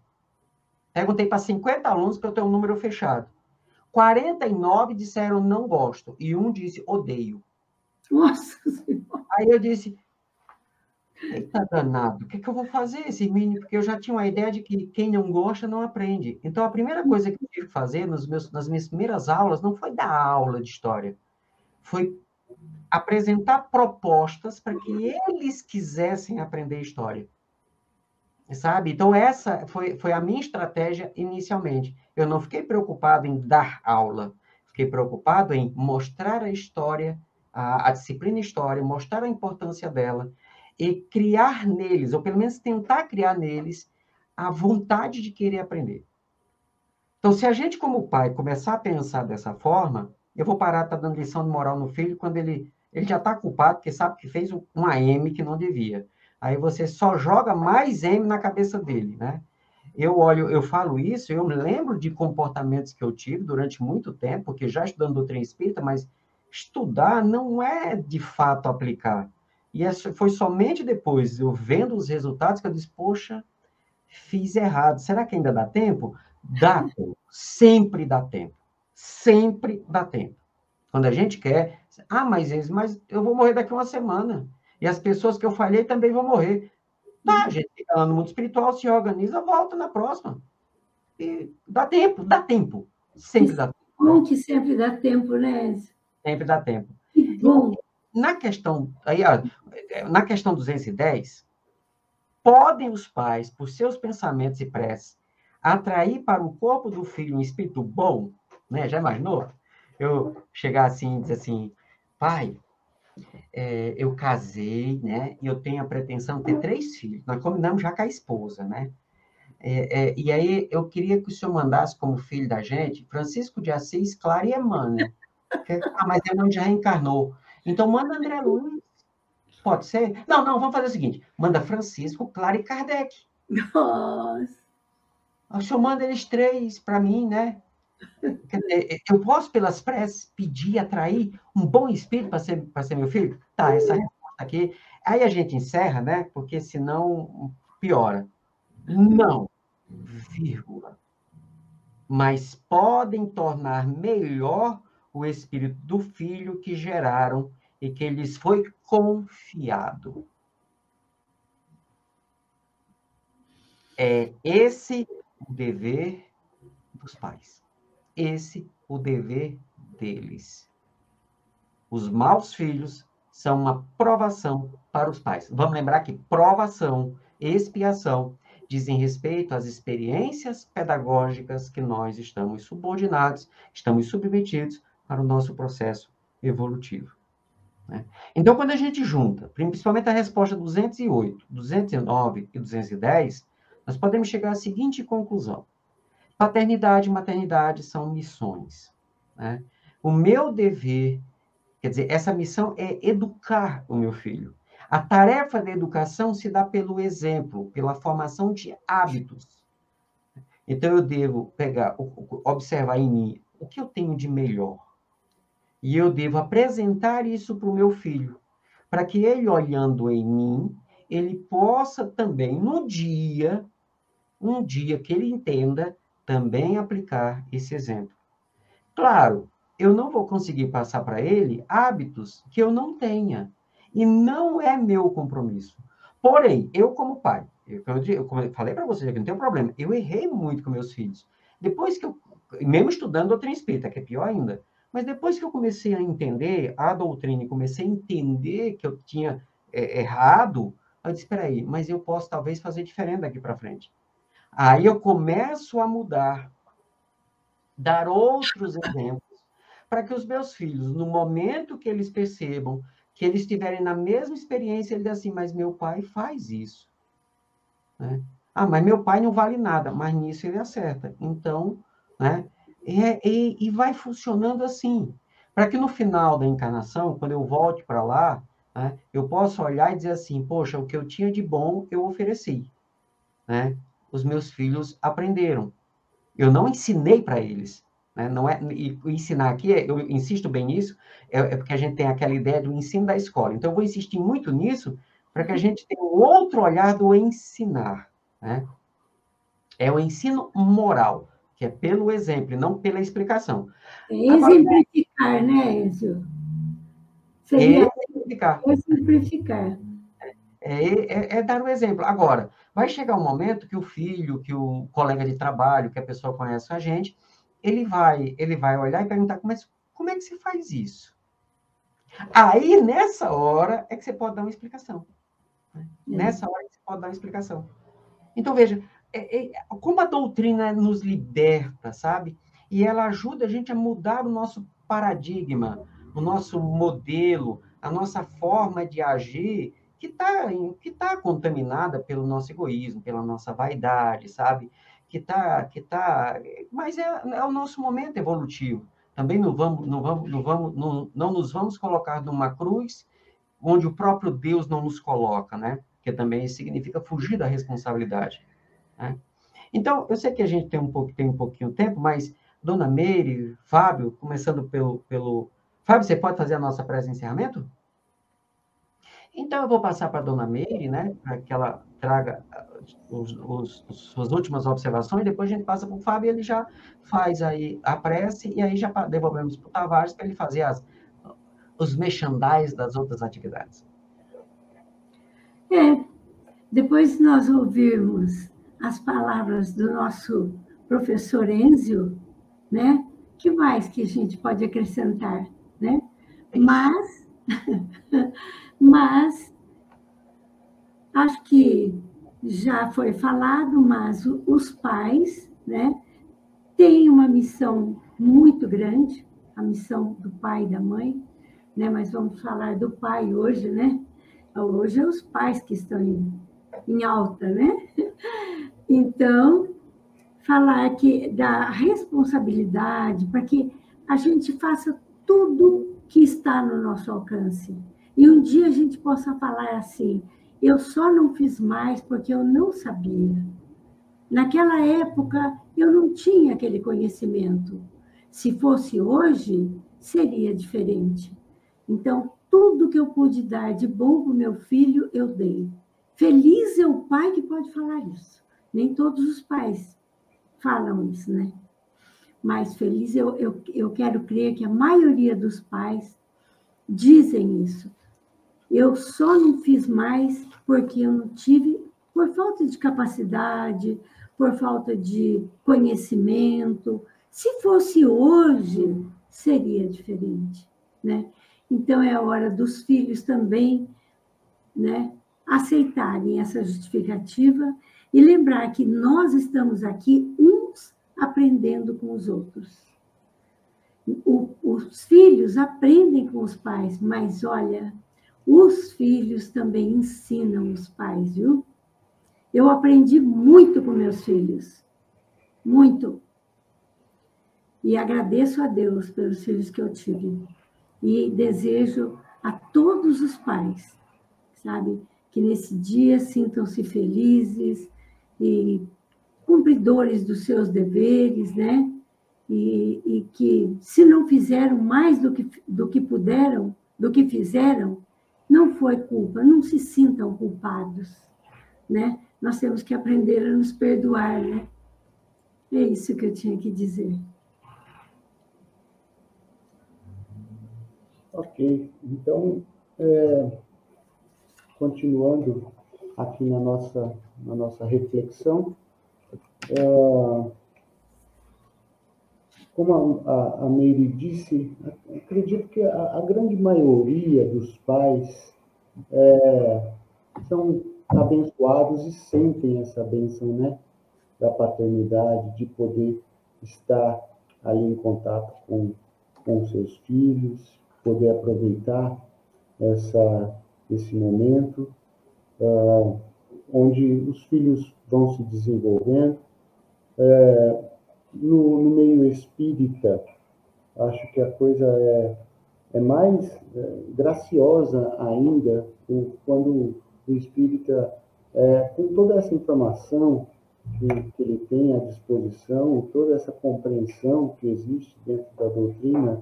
Perguntei para 50 alunos para eu ter um número fechado. 49 disseram não gosto. E um disse odeio. Nossa Senhora! Aí eu disse, eita danado, o que eu vou fazer esse menino? Porque eu já tinha uma ideia de que quem não gosta não aprende. Então a primeira coisa que eu tive que fazer nas minhas primeiras aulas não foi dar aula de história. Foi apresentar propostas para que eles quisessem aprender história. Sabe? Então, essa foi a minha estratégia inicialmente. Eu não fiquei preocupado em dar aula, fiquei preocupado em mostrar a história, a disciplina história, mostrar a importância dela e criar neles, ou pelo menos tentar criar neles, a vontade de querer aprender. Então, se a gente, como pai, começar a pensar dessa forma, eu vou parar de estar dando lição de moral no filho quando ele já está culpado, porque sabe que fez um AM que não devia. Aí você só joga mais M na cabeça dele, né? Eu falo isso, eu me lembro de comportamentos que eu tive durante muito tempo, porque já estudando doutrina espírita, mas estudar não é de fato aplicar. E foi somente depois, eu vendo os resultados, que eu disse, poxa, fiz errado. Será que ainda dá tempo? Dá tempo. Sempre dá tempo. Sempre dá tempo. Quando a gente quer, mas eu vou morrer daqui a uma semana. E as pessoas que eu falhei também vão morrer. Tá, a gente fica lá no mundo espiritual, se organiza, volta na próxima. E dá tempo, dá tempo. Sempre dá tempo. Bom que sempre dá tempo, né? Sempre dá tempo. Que bom. Na questão 210, podem os pais, por seus pensamentos e preces, atrair para o corpo do filho um espírito bom? Né? Já imaginou? Eu chegar assim e dizer assim, pai, eu casei, né? E eu tenho a pretensão de ter 3 filhos. Nós combinamos já com a esposa, né? E aí eu queria que o senhor mandasse como filho da gente Francisco de Assis, Clara e Emmanuel. Mas Emmanuel já reencarnou. Então manda André Luiz. Pode ser? Não, vamos fazer o seguinte. Manda Francisco, Clara e Kardec. Nossa! O senhor manda eles 3 para mim, né? Quer dizer, eu posso, pelas preces, pedir, atrair um bom espírito para ser meu filho? Tá, essa resposta aqui. Aí a gente encerra, né? Porque senão piora. Não, vírgula. Mas podem tornar melhor o espírito do filho que geraram e que lhes foi confiado. É esse o dever dos pais. Esse o dever deles. Os maus filhos são uma provação para os pais. Vamos lembrar que provação, expiação, dizem respeito às experiências pedagógicas que nós estamos subordinados, estamos submetidos para o nosso processo evolutivo. Né? Então, quando a gente junta, principalmente a resposta 208, 209 e 210, nós podemos chegar à seguinte conclusão. Paternidade e maternidade são missões. Né? O meu dever, quer dizer, essa missão é educar o meu filho. A tarefa da educação se dá pelo exemplo, pela formação de hábitos. Então, eu devo observar em mim o que eu tenho de melhor. E eu devo apresentar isso para o meu filho, para que ele, olhando em mim, ele possa também, um dia que ele entenda, também aplicar esse exemplo. Claro, eu não vou conseguir passar para ele hábitos que eu não tenha. E não é meu compromisso. Porém, eu como pai, como eu falei para vocês aqui, não tem problema, eu errei muito com meus filhos. Depois que mesmo estudando doutrina espírita, que é pior ainda, mas depois que eu comecei a entender a doutrina e comecei a entender que eu tinha errado, eu disse, espera aí, mas eu posso talvez fazer diferente daqui para frente. Aí eu começo a mudar, dar outros exemplos, para que os meus filhos, no momento que eles percebam que eles estiverem na mesma experiência, ele diz assim, mas meu pai faz isso. Né? Mas meu pai não vale nada, mas nisso ele acerta. Então, né? E vai funcionando assim, para que no final da encarnação, quando eu volte para lá, né, eu possa olhar e dizer assim, poxa, o que eu tinha de bom, eu ofereci. Né? Os meus filhos aprenderam. Eu não ensinei para eles. Né? Não é, e ensinar aqui, eu insisto bem nisso, é porque a gente tem aquela ideia do ensino da escola. Então, eu vou insistir muito nisso para que a gente tenha um outro olhar do ensinar. Né? É o ensino moral, que é pelo exemplo, não pela explicação. Exemplificar, né, Enzo? Seria exemplificar. É dar o exemplo. Agora, vai chegar um momento que o filho, que o colega de trabalho, que a pessoa conhece a gente, ele vai olhar e perguntar, mas como é que se faz isso? Aí, nessa hora, é que você pode dar uma explicação. Né? Nessa hora é que você pode dar uma explicação. Então, veja, como a doutrina nos liberta, sabe? E ela ajuda a gente a mudar o nosso paradigma, o nosso modelo, a nossa forma de agir, que tá contaminada pelo nosso egoísmo, pela nossa vaidade, sabe? Mas é o nosso momento evolutivo. Também não nos vamos colocar numa cruz onde o próprio Deus não nos coloca, né? Que também significa fugir da responsabilidade. Né? Então, eu sei que a gente tem um pouquinho de tempo, mas Dona Meire, Fábio, começando pelo... Fábio, você pode fazer a nossa prece de encerramento? Então, eu vou passar para a Dona Meire, né, para que ela traga suas últimas observações, depois a gente passa para o Fábio e ele já faz aí a prece, e aí já devolvemos para o Tavares para ele fazer os merchandise das outras atividades. Depois nós ouvirmos as palavras do nosso professor Enzio, né? Que mais que a gente pode acrescentar, né? Mas acho que já foi falado, mas os pais, né, têm uma missão muito grande, a missão do pai e da mãe, né? Mas vamos falar do pai hoje, né? Hoje é os pais que estão em alta, né? Então, falar que da responsabilidade para que a gente faça tudo que está no nosso alcance. E um dia a gente possa falar assim, eu só não fiz mais porque eu não sabia. Naquela época, eu não tinha aquele conhecimento. Se fosse hoje, seria diferente. Então, tudo que eu pude dar de bom para o meu filho, eu dei. Feliz é o pai que pode falar isso. Nem todos os pais falam isso, né? Mas feliz, eu quero crer que a maioria dos pais dizem isso. Eu só não fiz mais porque eu não tive, por falta de capacidade, por falta de conhecimento. Se fosse hoje, seria diferente, né? Então, é a hora dos filhos também, né, aceitarem essa justificativa e lembrar que nós estamos aqui, uns aprendendo com os outros. Os filhos aprendem com os pais, mas, olha, os filhos também ensinam os pais, viu? Eu aprendi muito com meus filhos, muito. E agradeço a Deus pelos filhos que eu tive. E desejo a todos os pais, sabe, que nesse dia sintam-se felizes e cumpridores dos seus deveres, né? E que, se não fizeram mais do que puderam, do que fizeram, não foi culpa, não se sintam culpados, né? Nós temos que aprender a nos perdoar, né? É isso que eu tinha que dizer. Ok, então, continuando aqui na nossa reflexão, como a Meire disse, acredito que a grande maioria dos pais são abençoados e sentem essa bênção, né, da paternidade, de poder estar ali em contato com seus filhos, poder aproveitar esse momento, onde os filhos vão se desenvolvendo. No meio espírita, acho que a coisa é mais graciosa ainda quando o espírita, com toda essa informação que ele tem à disposição, toda essa compreensão que existe dentro da doutrina,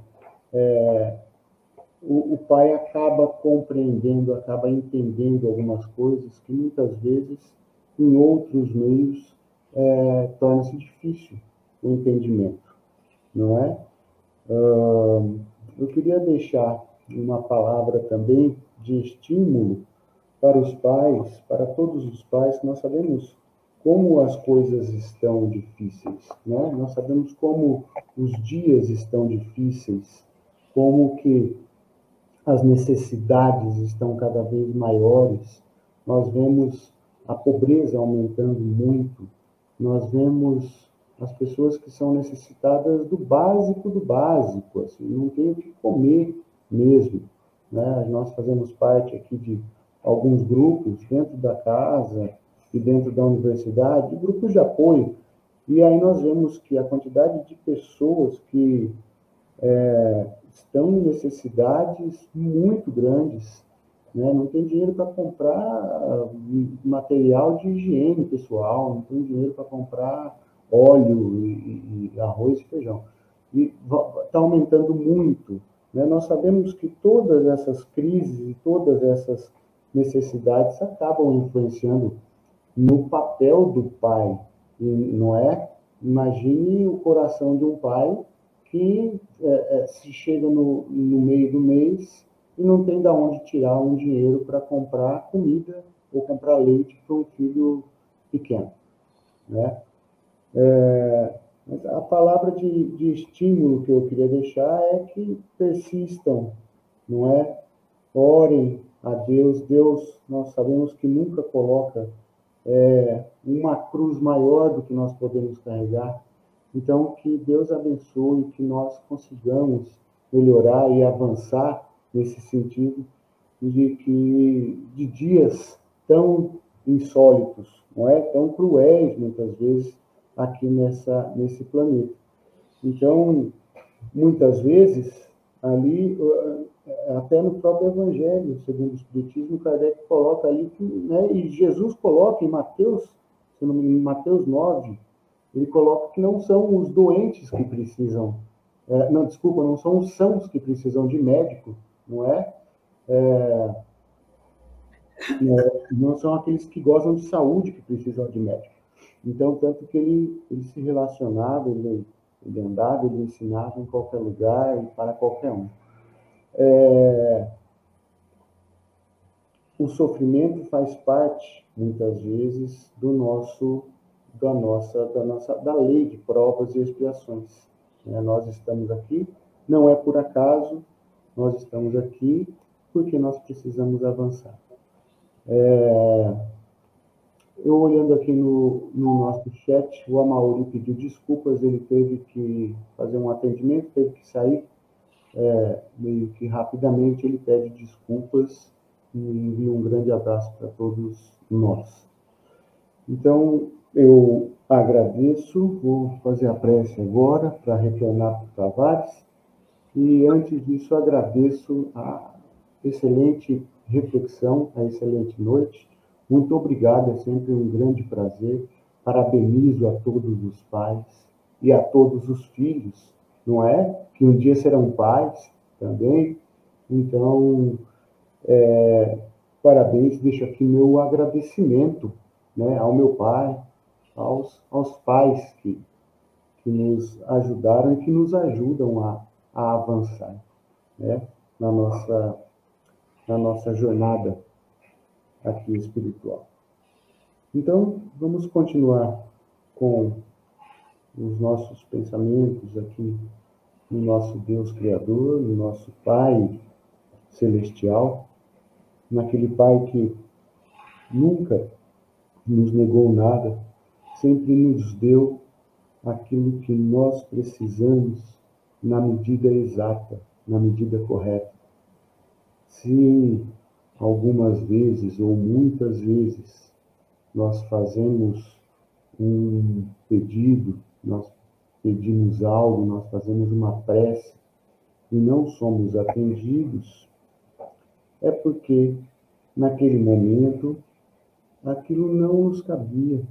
o pai acaba compreendendo, acaba entendendo algumas coisas que muitas vezes, em outros meios, torna-se difícil o entendimento, não é? Eu queria deixar uma palavra também de estímulo para os pais, para todos os pais, que nós sabemos como as coisas estão difíceis, né? Nós sabemos como os dias estão difíceis, como que as necessidades estão cada vez maiores, nós vemos a pobreza aumentando muito, nós vemos as pessoas que são necessitadas do básico, assim, não tem o que comer mesmo, né? Nós fazemos parte aqui de alguns grupos dentro da casa e dentro da universidade, grupos de apoio, e aí nós vemos que a quantidade de pessoas que estão em necessidades muito grandes, né? Não tem dinheiro para comprar material de higiene pessoal, não tem dinheiro para comprar óleo e arroz e feijão. E está aumentando muito, né? Nós sabemos que todas essas crises e todas essas necessidades acabam influenciando no papel do pai, não é? Imagine o coração de um pai que se chega no meio do mês e não tem de onde tirar um dinheiro para comprar comida ou comprar leite para um filho pequeno, né? Mas a palavra de estímulo que eu queria deixar é que persistam, não é? Orem a Deus. Deus, nós sabemos que nunca coloca uma cruz maior do que nós podemos carregar. Então, que Deus abençoe, que nós consigamos melhorar e avançar nesse sentido de dias tão insólitos, não é? Tão cruéis, muitas vezes, aqui nesse planeta. Então, muitas vezes, ali, até no próprio Evangelho, segundo o Espiritismo, Kardec coloca ali, que, né, e Jesus coloca em Mateus, se não me engano, em Mateus 9, ele coloca que não são os doentes que precisam, não são os sãos que precisam de médico, não é? Não são aqueles que gozam de saúde que precisam de médico. Então, tanto que ele se relacionava, ele andava, ele ensinava em qualquer lugar e para qualquer um. O sofrimento faz parte, muitas vezes, da lei de provas e expiações. Nós estamos aqui, não é por acaso, nós estamos aqui porque nós precisamos avançar. Eu olhando aqui no nosso chat, o Amauri pediu desculpas, ele teve que fazer um atendimento, teve que sair meio que rapidamente, ele pede desculpas e envia um grande abraço para todos nós. Então, eu agradeço, vou fazer a prece agora para retornar para o Tavares, e antes disso agradeço a excelente reflexão, a excelente noite. Muito obrigado, é sempre um grande prazer. Parabenizo a todos os pais e a todos os filhos, não é? Que um dia serão pais também. Então, parabéns, deixo aqui meu agradecimento, né, ao meu pai, aos pais que nos ajudaram e que nos ajudam a avançar, né, na nossa jornada aqui espiritual. Então, vamos continuar com os nossos pensamentos aqui no nosso Deus Criador, no nosso Pai Celestial, naquele Pai que nunca nos negou nada, sempre nos deu aquilo que nós precisamos na medida exata, na medida correta. Se algumas vezes ou muitas vezes nós fazemos um pedido, nós pedimos algo, nós fazemos uma prece e não somos atendidos, é porque naquele momento aquilo não nos cabia.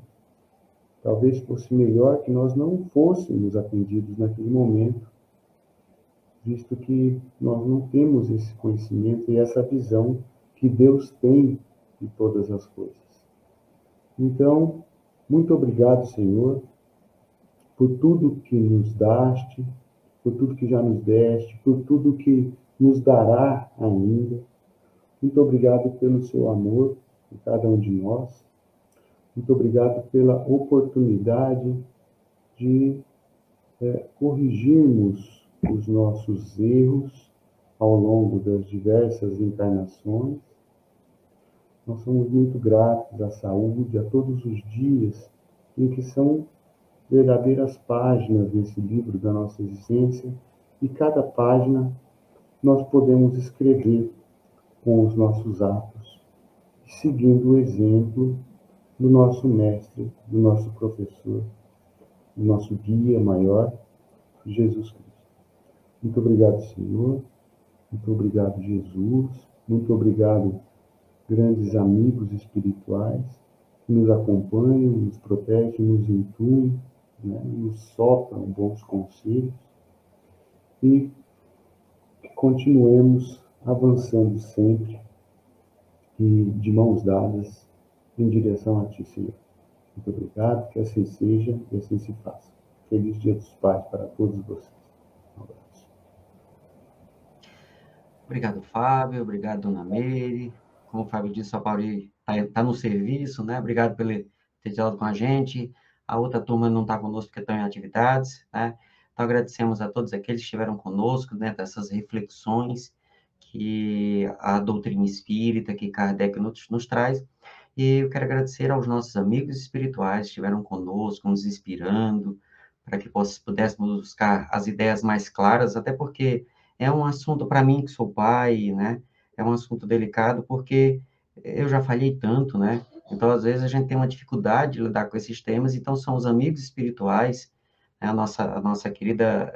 Talvez fosse melhor que nós não fôssemos atendidos naquele momento, visto que nós não temos esse conhecimento e essa visão que Deus tem de todas as coisas. Então, muito obrigado, Senhor, por tudo que nos daste, por tudo que já nos deste, por tudo que nos dará ainda. Muito obrigado pelo seu amor por cada um de nós. Muito obrigado pela oportunidade de corrigirmos os nossos erros ao longo das diversas encarnações. Nós somos muito gratos à saúde, a todos os dias em que são verdadeiras páginas desse livro da nossa existência, e cada página nós podemos escrever com os nossos atos, seguindo o exemplo do nosso mestre, do nosso professor, do nosso guia maior, Jesus Cristo. Muito obrigado, Senhor. Muito obrigado, Jesus. Muito obrigado, grandes amigos espirituais que nos acompanham, nos protegem, nos intuem, né? Nos sopram bons conselhos, e que continuemos avançando sempre e de mãos dadas em direção a Ti, Senhor. Muito obrigado, que assim seja e assim se faça. Feliz Dia dos Pais para todos vocês. Um abraço. Obrigado, Fábio. Obrigado, Dona Meire. Como o Fábio disse, a Pauli está no serviço, né? Obrigado por ter falado com a gente. A outra turma não está conosco porque estão em atividades, né? Então, agradecemos a todos aqueles que estiveram conosco, né, dessas reflexões que a doutrina espírita, que Kardec nos traz. E eu quero agradecer aos nossos amigos espirituais que estiveram conosco, nos inspirando, para que pudéssemos buscar as ideias mais claras, até porque é um assunto, para mim, que sou pai, né? É um assunto delicado, porque eu já falhei tanto, né? Então, às vezes, a gente tem uma dificuldade de lidar com esses temas, então são os amigos espirituais, né? A nossa querida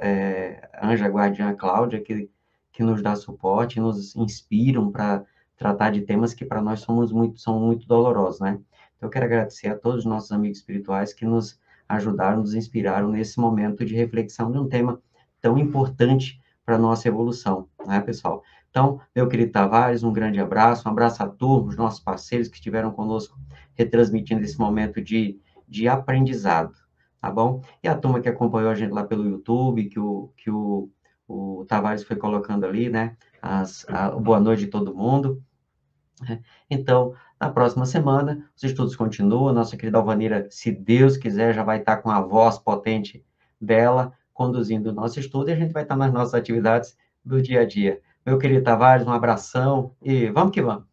anja guardiã Cláudia, que nos dá suporte, nos inspiram para tratar de temas que para nós são muito dolorosos, né? Então, eu quero agradecer a todos os nossos amigos espirituais que nos ajudaram, nos inspiraram nesse momento de reflexão de um tema tão importante para a nossa evolução, né, pessoal? Então, meu querido Tavares, um grande abraço, um abraço a todos os nossos parceiros que estiveram conosco retransmitindo esse momento de aprendizado, tá bom? E a turma que acompanhou a gente lá pelo YouTube, que o Tavares foi colocando ali, né? Boa noite de todo mundo. Então, na próxima semana, os estudos continuam. Nossa querida Alvanira, se Deus quiser, já vai estar com a voz potente dela, conduzindo o nosso estudo, e a gente vai estar nas nossas atividades do dia a dia. Meu querido Tavares, um abração e vamos que vamos!